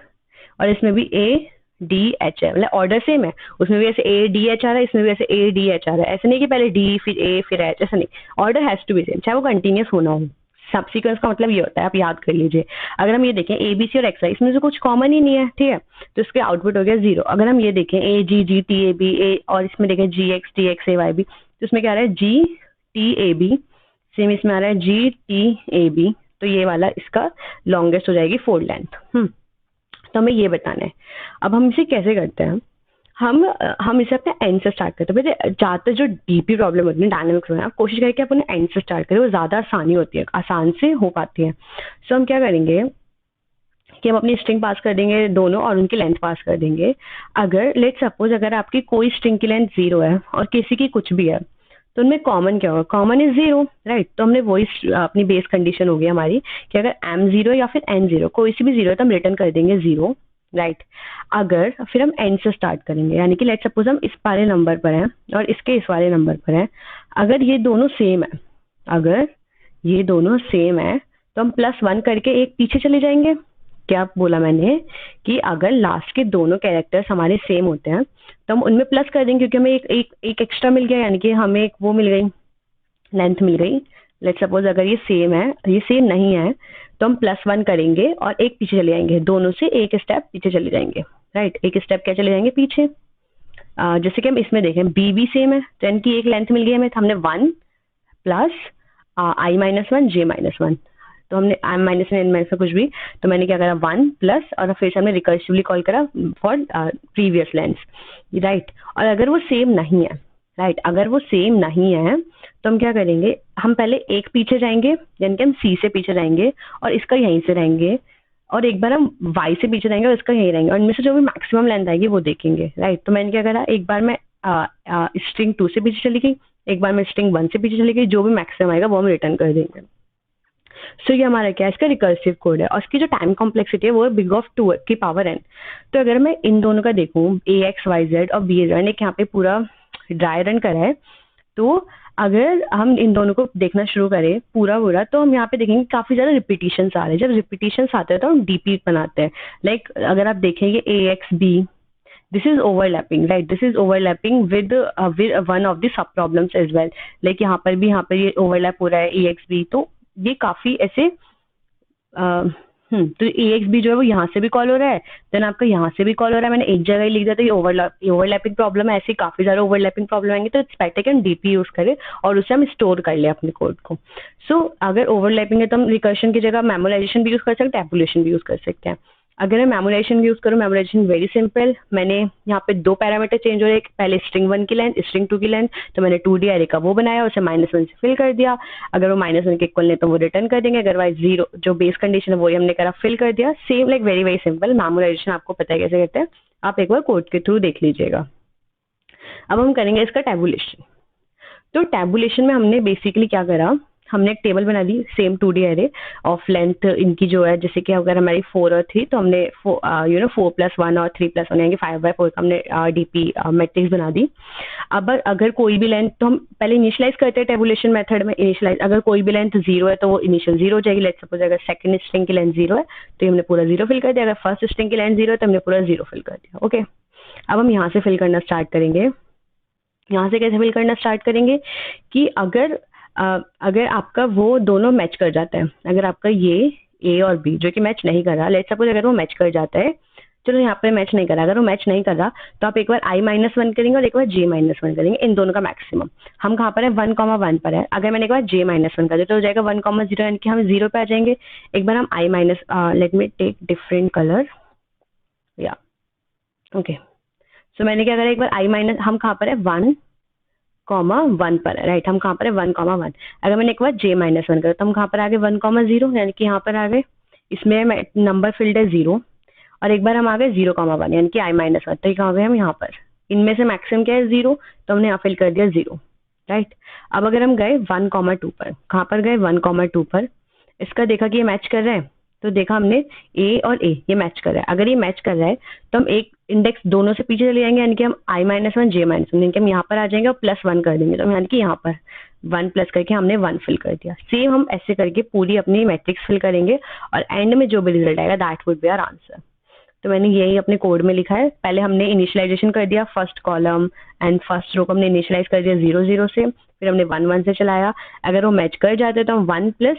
और इसमें भी ADH है, मतलब ऑर्डर सेम है, उसमें भी ऐसे ADH आ रहा है, इसमें भी ऐसे ADH आ रहा है। ऐसे नहीं कि पहले D फिर A फिर H, ऐसा नहीं, order has to be same, चाहे वो कंटिन्यूस होना हो। सब सीक्वेंस का मतलब ये होता है, आप याद कर लीजिए। अगर हम ये देखें ABC और XY, इसमें से कुछ कॉमन ही नहीं है, ठीक है, तो इसके आउटपुट हो गया 0। अगर हम ये देखें AG TAB और इसमें देखें GX TX AYB, तो इसमें क्या आ रहा है GTAB, सेम इसमें आ रहा है GTAB, तो ये वाला इसका लॉन्गेस्ट हो जाएगी 4 लेंथ। तो हमें ये बताना है। अब हम इसे कैसे करते हैं, हम इसे अपने एंड से स्टार्ट करते हैं। वैसे ज़्यादातर जो डीपी प्रॉब्लम होती है डायनेमिक्स में, आप कोशिश करें कि आप उन्हें एंड से स्टार्ट करें, वो ज़्यादा आसानी होती है, आसान से हो पाती है। सो हम क्या करेंगे कि हम अपनी स्ट्रिंग पास कर देंगे दोनों और उनकी लेंथ पास कर देंगे। अगर लेट्स सपोज अगर आपकी कोई स्ट्रिंग की लेंथ 0 है और किसी की कुछ भी है, तो उनमें कॉमन क्या होगा, कॉमन इज 0, राइट। तो हमने वही अपनी बेस कंडीशन होगी हमारी कि अगर m0 या फिर n0 कोई सी भी 0 है तो हम रिटर्न कर देंगे 0, राइट। अगर फिर हम एंड से स्टार्ट करेंगे, यानी कि लेट्स सपोज हम इस वाले नंबर पर हैं और इसके इस वाले नंबर पर हैं, अगर ये दोनों सेम है, अगर ये दोनों सेम है तो हम +1 करके एक पीछे चले जाएंगे। क्या बोला मैंने कि अगर लास्ट के दोनों कैरेक्टर्स हमारे सेम होते हैं तो हम उनमें प्लस कर देंगे, क्योंकि हमें एक एक्स्ट्रा मिल गया, यानी कि हमें एक वो मिल गई, लेंथ मिल गई। लेट्स सपोज अगर ये सेम है, ये सेम नहीं है, तो हम +1 करेंगे और एक पीछे चले जाएंगे, दोनों से एक स्टेप पीछे चले जाएंगे, राइट। एक स्टेप क्या चले जाएंगे पीछे। जैसे कि हम इसमें देखें B भी सेम है, तो इनकी एक लेंथ मिल गई हमें, तो हमने 1 + I-1 J-1, तो हमने m माइनस में n माइनस में कुछ भी, तो मैंने क्या करा 1 प्लस और फिर से हमने रिकर्सिवली कॉल करा फॉर प्रीवियस लेंस, राइट। और अगर वो सेम नहीं है, राइट, अगर वो सेम नहीं है तो हम क्या करेंगे, हम पहले एक पीछे जाएंगे, यानी कि हम C से पीछे जाएंगे और इसका यहीं से रहेंगे, और एक बार हम Y से पीछे जाएंगे और इसका यहीं रहेंगे, और इनमें से जो भी मैक्सिमम लेंथ आएगी वो देखेंगे, राइट। तो मैंने क्या करा, एक बार मैं स्ट्रिंग 2 से पीछे चली गई, एक बार मैं स्ट्रिंग 1 से पीछे चली गई, जो भी मैक्सिमम आएगा वो हम रिटर्न कर देंगे। सो ये हमारा क्या है, इसका रिकर्सिव कोड है, और इसकी जो टाइम कॉम्प्लेक्सिटी है वो है बिग ऑफ 2 की पावर n। तो अगर मैं इन दोनों का देखूं, ax y z और b रन, एक यहाँ पे पूरा ड्राई रन करा है, तो अगर हम इन दोनों को देखना शुरू करें पूरा, तो हम यहाँ पे देखेंगे काफी ज्यादा रिपीटिशंस आ रहे हैं। जब रिपीटिशंस आते हैं तो हम डीपी बनाते हैं। लाइक अगर आप देखेंगे ax b, this is overlapping, right, this is overlapping with one of the sub problems as well। like यहाँ पर ये overlap हो रहा है EXB, तो ये काफी ऐसे तो EXB जो है वो यहाँ से भी कॉल हो रहा है, देन आपका यहाँ से भी कॉल हो रहा है। मैंने एक जगह ही लिख दिया तो ये ओवरलैपिंग प्रॉब्लम है, ऐसी काफी सारे ओवरलैपिंग प्रॉब्लम आएंगे, तो इट्स बेटर कि हम डीपी यूज करें और उससे हम स्टोर कर ले अपने कोड को। सो अगर ओवरलैपिंग है तो हम रिकर्शन की जगह मेमोराइजेशन भी यूज कर सकते हैं, टैबुलेशन भी यूज कर सकते हैं। अगर मैं मेमोराइजेशन यूज करूँ, मेमोराइजेशन वेरी सिंपल, मैंने यहाँ पे 2 पैरामीटर चेंज हो रहे हैं, पहले स्ट्रिंग 1 की लेंथ, स्ट्रिंग 2 की लेंथ, तो मैंने 2D एरे का वो बनाया, उसे -1 से फिल कर दिया। अगर वो -1 के इक्वल नहीं तो वो रिटर्न कर देंगे, अदरवाइज 0 जो बेस कंडीशन है वो हमने करा फिल कर दिया। Same like very very simple. Memorisation आपको पता है कैसे करते हैं, आप एक बार कोड के थ्रू देख लीजिएगा। अब हम करेंगे इसका टैबुलेशन। तो टैबुलेशन में हमने बेसिकली क्या करा, हमने एक टेबल बना the same 2D array of length इनकी जो है, जैसे कि अगर हमारी 4 और 3, तो हमने 4 + 1 और 3 + 1 यानी कि 5/4 का हमने डीपी मैट्रिक्स बना दी। अब अगर कोई भी लेंथ, तो हम पहले इनिशियलाइज करते हैं टेबुलेशन मेथड में, इनिशियलाइज अगर कोई भी लेंथ 0 है तो वो इनिशियल 0 हो जाएगी। लेट्स सपोज अगर सेकंड स्ट्रिंग की लेंथ 0 है तो हमने पूरा 0 फिल कर दिया, अगर फर्स्ट स्ट्रिंग की लेंथ 0 है तो हमने पूरा 0 फिल कर दिया। ओके, अब हम यहाँ से फिल करना स्टार्ट करेंगे। यहाँ से कैसे फिल करना स्टार्ट करेंगे कि अगर आपका वो दोनों मैच कर जाता है, अगर आपका ये A और B जो कि मैच नहीं कर रहा, लेट्स सपोज अगर वो मैच कर जाता है, चलो यहाँ पे मैच नहीं कर रहा, अगर वो मैच नहीं कर रहा तो आप एक बार I-1 करेंगे और एक बार J-1 करेंगे, इन दोनों का मैक्सिमम। हम कहाँ पर है, 1,1 पर है। अगर मैंने एक बार J-1 कर दिया तो हो जाएगा 1,0 यानी कि हम 0 पे आ जाएंगे। एक बार हम let me take different colour, या ओके। सो मैंने क्या करा, एक बार हम कहाँ पर है 1,1 पर है, राइट, हम कहाँ पर है 1,1। अगर मैंने एक बार J-1 करा तो हम कहाँ पर आ गए 1,0 यानी कि यहाँ पर आ गए, इसमें नंबर फील्ड है 0, और एक बार हम आ गए 0,1 यानी कि I-1, तो कहाँ गए हम यहाँ पर, इनमें से मैक्सिमम क्या है 0, तो हमने यहाँ फिल कर दिया 0, राइट। अब अगर हम गए 1,2 पर, कहाँ पर गए 1,2 पर, इसका देखा कि ये मैच कर रहा है, तो देखा हमने A और A ये मैच कर रहा है। अगर ये मैच कर रहा है तो हम एक इंडेक्स दोनों से पीछे चले जाएंगे, यानी कि हम I-1 J-1 यानी कि हम यहाँ पर आ जाएंगे और +1 कर देंगे, तो यानी कि यहाँ पर 1 प्लस करके हमने 1 फिल कर दिया। सेम हम ऐसे करके पूरी अपनी मैट्रिक्स फिल करेंगे और एंड में जो भी रिजल्ट आएगा that would be our answer. तो मैंने यही अपने कोड में लिखा है। पहले हमने इनिशियलाइजेशन कर दिया first column and first row को हमने इनिशियलाइज कर दिया 0 0 से, फिर हमने 1 1 से चलाया। अगर वो मैच कर जाते तो हम 1 प्लस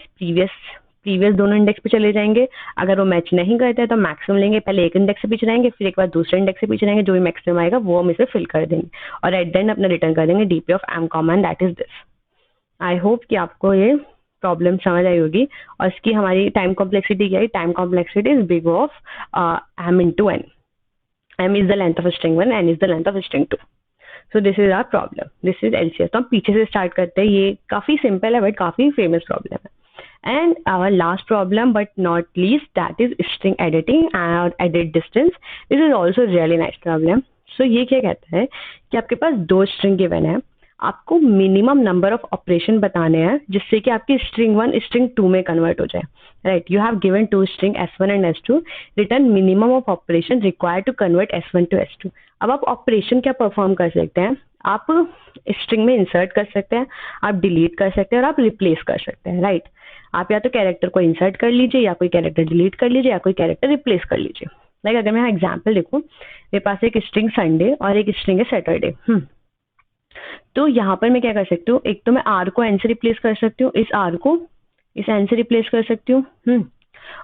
प्रीवियस दोनों इंडेक्स पे चले जाएंगे। अगर वो मैच नहीं करते तो मैक्सिमम लेंगे, पहले एक इंडेक्स से पीछे जाएंगे, फिर एक बार दूसरे इंडेक्स से पीछे जाएंगे, जो भी मैक्सिमम आएगा वो हम इसे फिल कर देंगे और एट द एंड अपना रिटर्न कर देंगे DP of m comma and that is this. I hope कि आपको ये प्रॉब्लम समझ आई होगी। और इसकी हमारी टाइम कॉम्प्लेक्सिटी क्या है, time complexity is big of m into n। m is the length of string 1, n is the length of string 2। So this is our problem, this is LCS। तो हम पीछे से स्टार्ट करते हैं, ये काफी सिंपल है बट काफी फेमस प्रॉब्लम है। And our last problem but not least, that is string editing and edit distance। This is also really nice problem। So ये क्या कहता है कि आपके पास 2 स्ट्रिंग गिवन है, आपको मिनिमम नंबर ऑफ ऑपरेशन बताने हैं जिससे कि आपकी स्ट्रिंग 1 स्ट्रिंग 2 में कन्वर्ट हो जाए, right. You have given 2 string S1 and S2, return minimum of operation required to convert S1 to S2। अब आप ऑपरेशन क्या परफॉर्म कर सकते हैं, आप स्ट्रिंग में इंसर्ट कर सकते हैं, आप डिलीट कर सकते हैं और आप रिप्लेस कर सकते हैं, राइट। आप या तो कैरेक्टर को इंसर्ट कर लीजिए, या कोई कैरेक्टर डिलीट कर लीजिए, या कोई कैरेक्टर रिप्लेस कर लीजिए। लाइक अगर मैं एग्जांपल देखूं, मेरे पास एक स्ट्रिंग संडे और एक स्ट्रिंग है सैटरडे। तो यहाँ पर मैं क्या कर सकती हूँ, एक तो मैं आर को एन से रिप्लेस कर सकती हूँ, इस आर को इस एन से रिप्लेस कर सकती हूँ,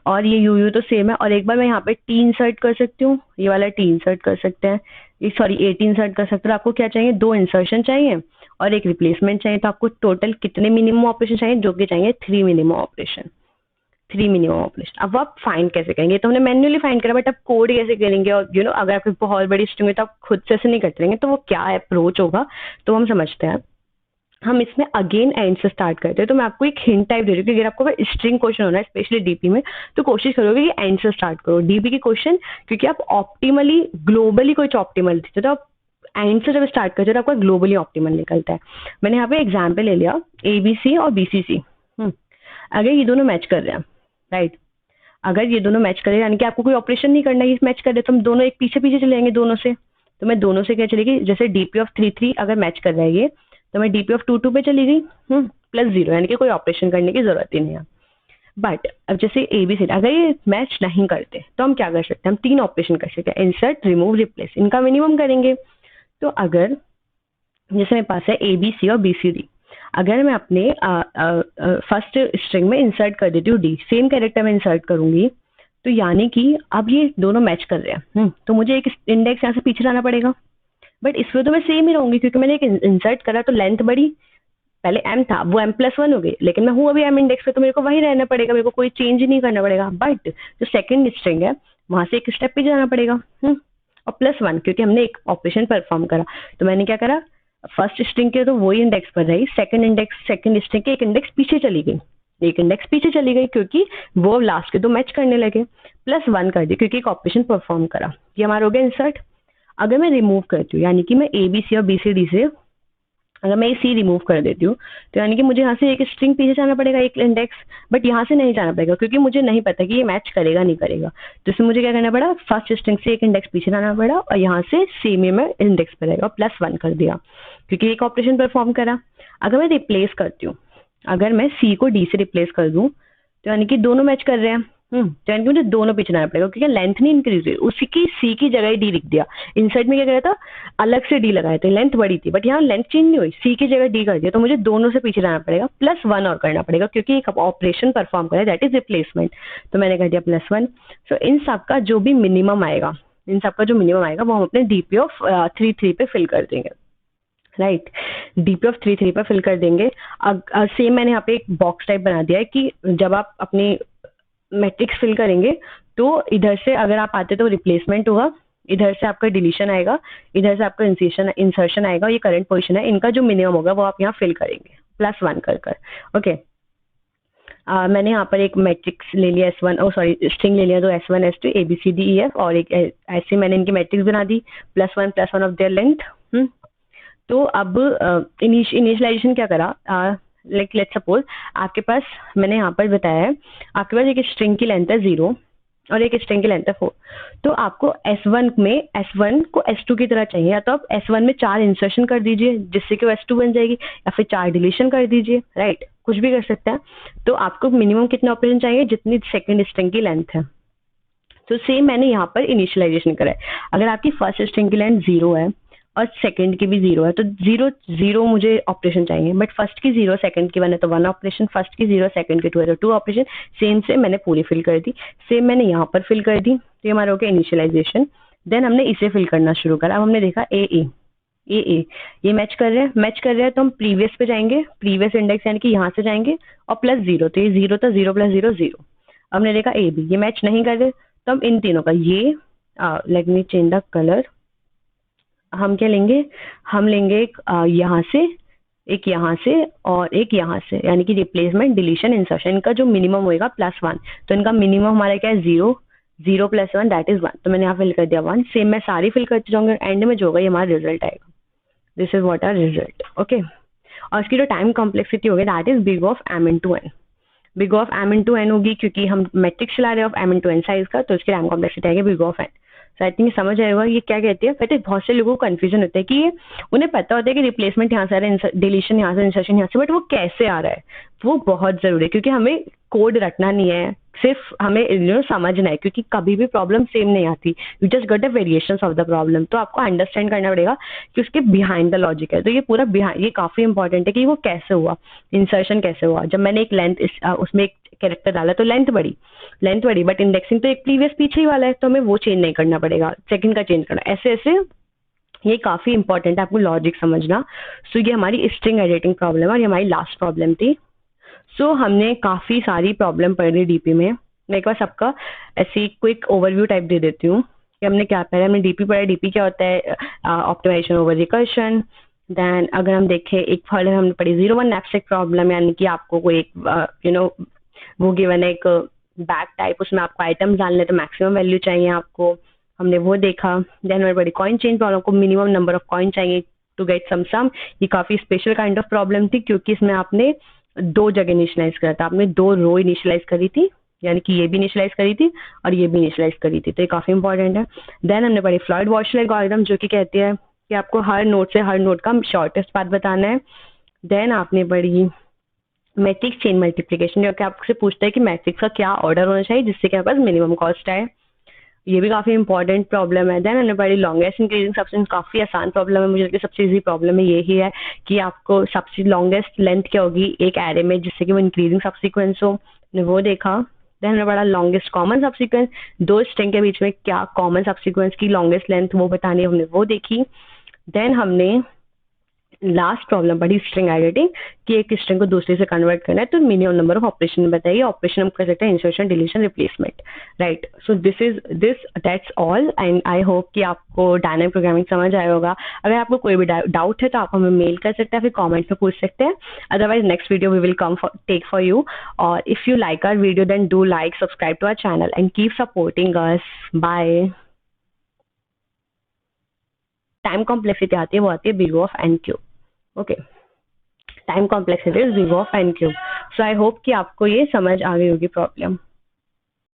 और ये यू तो सेम है। और एक बार मैं यहाँ पे टी इंसर्ट कर सकती हूँ, ये वाला टी इंसर्ट कर सकते हैं, सॉरी 8 इंसर्ट कर सकते हो। आपको क्या चाहिए, 2 इंसर्शन चाहिए और एक रिप्लेसमेंट चाहिए। तो आपको टोटल कितने मिनिमम ऑपरेशन चाहिए, जो कि चाहिए 3 मिनिमम ऑपरेशन, 3 मिनिमम ऑपरेशन। अब आप फाइंड कैसे करेंगे, तो हमने मैन्युअली फाइंड करा, बट अब कोड कैसे करेंगे, और अगर आपकी बहुत बड़ी स्ट्रिंग है तो आप खुद से नहीं करते रहेंगे, तो वो क्या अप्रोच होगा तो हम समझते हैं। हम इसमें अगेन एंड से स्टार्ट करते हैं। तो मैं आपको एक हिंट टाइप दे रही हूँ कि अगर आपको स्ट्रिंग क्वेश्चन होना है स्पेशली डीपी में, तो कोशिश करोगे कि एंड से स्टार्ट करो डीपी की क्वेश्चन, क्योंकि आप ऑप्टिमली ग्लोबली कोई ऑप्टिमल देते तो आप एंड से जब स्टार्ट करते हो तो आपका ग्लोबली ऑप्टिमल निकलता है। मैंने यहाँ पे एग्जाम्पल ले लिया ABC और BCC। अगर ये दोनों मैच कर रहे हैं, राइट, अगर ये दोनों मैच कर रहे हैं यानी कि आपको कोई ऑपरेशन नहीं करना है, मैच कर रहे तो हम दोनों एक पीछे पीछे चले जाएंगे दोनों से। तो मैं दोनों से क्या चलेगी, जैसे DP ऑफ 3 अगर मैच कर रहा है ये, तो मैं DP ऑफ 2 पे चली गई +0, यानी कि कोई ऑपरेशन करने की जरूरत ही नहीं है। बट अब जैसे ABC अगर ये मैच नहीं करते तो हम क्या कर सकते हैं, हम 3 ऑपरेशन कर सकते हैं, इंसर्ट, रिमूव, रिप्लेस, इनका मिनिमम करेंगे। तो अगर जैसे मेरे पास है ABC और BCD, अगर मैं अपने फर्स्ट स्ट्रिंग में इंसर्ट कर देती हूँ D, सेम कैरेक्टर में इंसर्ट करूंगी, तो यानी कि अब ये दोनों मैच कर रहे हैं, तो मुझे एक इंडेक्स यहाँ से पीछे लाना पड़ेगा। बट इसमें तो मैं सेम ही रहूंगी, क्योंकि मैंने एक इंसर्ट करा तो लेंथ बढ़ी, पहले M था वो M+1 हो गई, लेकिन मैं हूँ अभी M इंडेक्स पे, तो मेरे को वही रहना पड़ेगा, मेरे को कोई चेंज नहीं करना पड़ेगा। बट जो सेकंड स्ट्रिंग है वहां से एक स्टेप पे जाना पड़ेगा, और +1, क्योंकि हमने एक ऑपरेशन परफॉर्म करा। तो मैंने क्या करा, फर्स्ट स्ट्रिंग के तो वही इंडेक्स पर रही, सेकंड स्ट्रिंग के एक इंडेक्स पीछे चली गई, क्योंकि वो लास्ट के 2 मैच करने लगे, +1 कर दी क्योंकि एक ऑपरेशन परफॉर्म करा। ये हमारा हो गया इंसर्ट। अगर मैं रिमूव करती हूँ, यानी कि मैं ABC और BCD से अगर मैं C रिमूव कर देती हूँ, तो यानी कि मुझे यहाँ से एक स्ट्रिंग पीछे जाना पड़ेगा, एक इंडेक्स, बट यहाँ से नहीं जाना पड़ेगा क्योंकि मुझे नहीं पता कि ये मैच करेगा नहीं करेगा। तो इसमें मुझे क्या करना पड़ा, फर्स्ट स्ट्रिंग से एक इंडेक्स पीछे जाना पड़ा, और यहाँ से C में इंडेक्स पे रहेगा, +1 कर दिया क्योंकि एक ऑपरेशन परफॉर्म करा। अगर मैं रिप्लेस करती हूँ, अगर मैं C को D से रिप्लेस कर दूँ, तो यानी कि दोनों मैच कर रहे हैं, तो यानी कि मुझे दोनों पीछे जाना पड़ेगा, क्योंकि लेंथ नहीं इंक्रीज हुई, उसी की C की जगह D लिख दिया। इंसर्ट में क्या करा था, अलग से D लगाए थे, लेंथ बड़ी थी, बट यहाँ लेंथ चेंज नहीं हुई, C की जगह D कर दिया, तो मुझे दोनों से पीछे जाना पड़ेगा, +1 और करना पड़ेगा क्योंकि एक ऑपरेशन परफॉर्म करा, दैट इज रिप्लेसमेंट। तो मैंने कर दिया +1। सो इन सबका जो भी मिनिमम आएगा, वो हम अपने DP ऑफ 3 पे फिल कर देंगे, राइट, DP ऑफ 3 पर फिल कर देंगे। सेम मैंने यहाँ पे एक बॉक्स टाइप बना दिया है कि जब आप अपनी मैट्रिक्स फिल करेंगे तो इधर से अगर आप आते तो रिप्लेसमेंट होगा, इधर से आपका डिलीशन आएगा, इधर से आपका इंसर्शन आएगा, ये करंट पोजीशन है, इनका जो मिनिमम होगा वो आप यहाँ फिल करेंगे +1 कर। ओके, मैंने यहाँ पर एक मैट्रिक्स ले लिया स्ट्रिंग ले लिया, तो S1 S2 ABCDEF, और एक ऐसे मैंने इनकी मैट्रिक्स बना दी, +1 ऑफ देयर लेंथ। तो अब इनिशियलाइजेशन क्या करा, लाइक लेट्स सपोज आपके पास, मैंने यहाँ पर बताया है, आपके पास एक स्ट्रिंग की लेंथ है 0 और एक स्ट्रिंग की लेंथ है 4। तो आपको S1 को S2 की तरह चाहिए, या तो आप S1 में 4 इंसर्शन कर दीजिए जिससे कि वो S2 बन जाएगी, या फिर 4 डिलीशन कर दीजिए, राइट, कुछ भी कर सकते हैं। तो आपको मिनिमम कितने ऑपरेशन चाहिए, जितनी सेकंड स्ट्रिंग की लेंथ है। तो सेम मैंने यहाँ पर इनिशियलाइजेशन करा है। अगर आपकी फर्स्ट स्ट्रिंग की लेंथ 0 है और सेकंड की भी 0 है, तो 0 मुझे ऑपरेशन चाहिए, बट फर्स्ट की 0, सेकंड की 1 है तो 1 ऑपरेशन, फर्स्ट की 0, सेकंड की 2 है तो 2 ऑपरेशन। सेम से मैंने पूरी फिल कर दी, सेम मैंने यहाँ पर फिल कर दी, तो हमारा हो गया इनिशियलाइजेशन। देन हमने इसे फिल करना शुरू करा। अब हमने देखा ए ये मैच कर रहे हैं, तो हम प्रीवियस पे जाएंगे, प्रीवियस इंडेक्स यानी कि यहाँ से जाएंगे, और +0, तो ये 0 था, 0 + 0 0। हमने देखा AB ये मैच नहीं कर रहे, तो हम इन तीनों का ये let me change the colour, हम क्या लेंगे, हम लेंगे एक यहाँ से, एक यहाँ से, और एक यहाँ से, यानी कि रिप्लेसमेंट, डिलीशन, इंसर्शन, इनका जो मिनिमम होएगा +1। तो इनका मिनिमम हमारा क्या है, 0 + 1 दैट इज 1। तो मैंने यहाँ फिल कर दिया 1। सेम मैं सारी फिल करते जाऊंगा, एंड में जो होगा ये हमारा रिजल्ट आएगा। This is what are result. Okay, और इसकी जो टाइम कॉम्प्लेक्सिटी होगी that is big of M×n। Big of M×n होगी क्योंकि हम मैट्रिक्स चला रहे हैं ऑफ M×n साइज का, तो इसकी टाइम कॉम्प्लेक्सिटी आएगी big of n। I think समझ आएगा ये क्या कहती है। कहते बहुत से लोगों को कंफ्यूजन होता है कि ये उन्हें पता होता है कि रिप्लेसमेंट यहाँ से आ रहा है, डिलीशन यहाँ से, इंसर्शन यहाँ से, बट वो कैसे आ रहा है वो बहुत जरूरी है, क्योंकि हमें कोड रटना नहीं है, सिर्फ हमें समझना है, क्योंकि कभी भी प्रॉब्लम सेम नहीं आती, you just get the variations of the problem. तो आपको अंडरस्टैंड करना पड़ेगा कि उसके बिहाइंड द लॉजिक है। तो ये पूरा बिहाइंड, ये काफी इंपॉर्टेंट है कि वो कैसे हुआ, इंसर्शन कैसे हुआ। जब मैंने एक लेंथ उसमें एक कैरेक्टर डाला तो लेंथ बढ़ी, बट इंडेक्सिंग तो एक प्रीवियस पीछे ही वाला है, तो हमें वो चेंज नहीं करना पड़ेगा, सेकंड का चेंज करना। ऐसे ऐसे ये काफी इंपॉर्टेंट है आपको लॉजिक समझना। सो ये हमारी स्ट्रिंग एडिटिंग प्रॉब्लम है और ये हमारी लास्ट प्रॉब्लम थी। सो हमने काफ़ी सारी प्रॉब्लम पढ़ी डीपी में। मैं एक बार सबका ऐसी क्विक ओवरव्यू टाइप दे देती हूँ कि हमने क्या पढ़ा। हमने डीपी पढ़ा। डीपी क्या होता है? Optimisation over recursion. देन अगर हम देखें, एक फल हमने पढ़ी 0-1 नैपसैक प्रॉब्लम, यानी कि आपको कोई एक वो गिवन है एक बैग टाइप, उसमें आपको आइटम्स डालने तो मैक्सिमम वैल्यू चाहिए आपको, हमने वो देखा। देन हमारी बड़ी कॉइन चेंज प्रॉब्लम को मिनिमम नंबर ऑफ कॉइन चाहिए टू गेट सम। ये काफ़ी स्पेशल काइंड ऑफ प्रॉब्लम थी क्योंकि इसमें आपने 2 जगह इनिशियलाइज करा था। आपने 2 रो इनिशियलाइज करी थी, यानी कि ये भी इनिशियलाइज करी थी और ये भी इनिशियलाइज करी थी, तो ये काफ़ी इंपॉर्टेंट है। देन हमने पढ़ी फ्लॉयड वॉशर एल्गोरिथम, जो कि कहती है कि आपको हर नोड से हर नोड का शॉर्टेस्ट पाथ बताना है। देन आपने पढ़ी मैट्रिक्स चेन मल्टीप्लिकेशन, जो कि आपसे पूछता है कि मैट्रिक्स का क्या ऑर्डर होना चाहिए जिससे कि हमारे पास मिनिमम कॉस्ट आए। ये भी काफ़ी इंपॉर्टेंट प्रॉब्लम है। देन हमने पढ़ी लॉन्गेस्ट इंक्रीजिंग सब्सटेंस, काफ़ी आसान प्रॉब्लम है, मुझे लगता है सबसे इजी प्रॉब्लम है यही है कि आपको सबसे लॉन्गेस्ट लेंथ क्या होगी एक एरे में जिससे कि वो इंक्रीजिंग सब्सिक्वेंस हो, हमने वो देखा। देन हमने पढ़ा लॉन्गेस्ट कॉमन सब्सिक्वेंस, 2 स्ट्रिंग के बीच में क्या कॉमन सब्सिक्वेंस की लॉन्गेस्ट लेंथ वो बतानी है, हमने वो देखी। देन हमने लास्ट प्रॉब्लम पढ़ी स्ट्रिंग एडिटिंग, कि एक स्ट्रिंग को दूसरे से कन्वर्ट करना है तो मिनिमम नंबर ऑफ ऑपरेशन बताइए। ऑपरेशन हम कर सकते हैं insertion, deletion, replacement, right. So that's all, and I hope कि आपको डायनामिक प्रोग्रामिंग समझ आया होगा। अगर आपको कोई भी डाउट है तो आप हमें मेल कर सकते हैं, फिर कमेंट में पूछ सकते हैं। Otherwise next video we will take for you. और if you like our video then do like, subscribe to our channel and keep supporting us. Bye. Time complexity आती है, वो आती है big of n cube। Okay, time complexity is big of n cube। So I hope कि आपको ये समझ आ गई होगी प्रॉब्लम।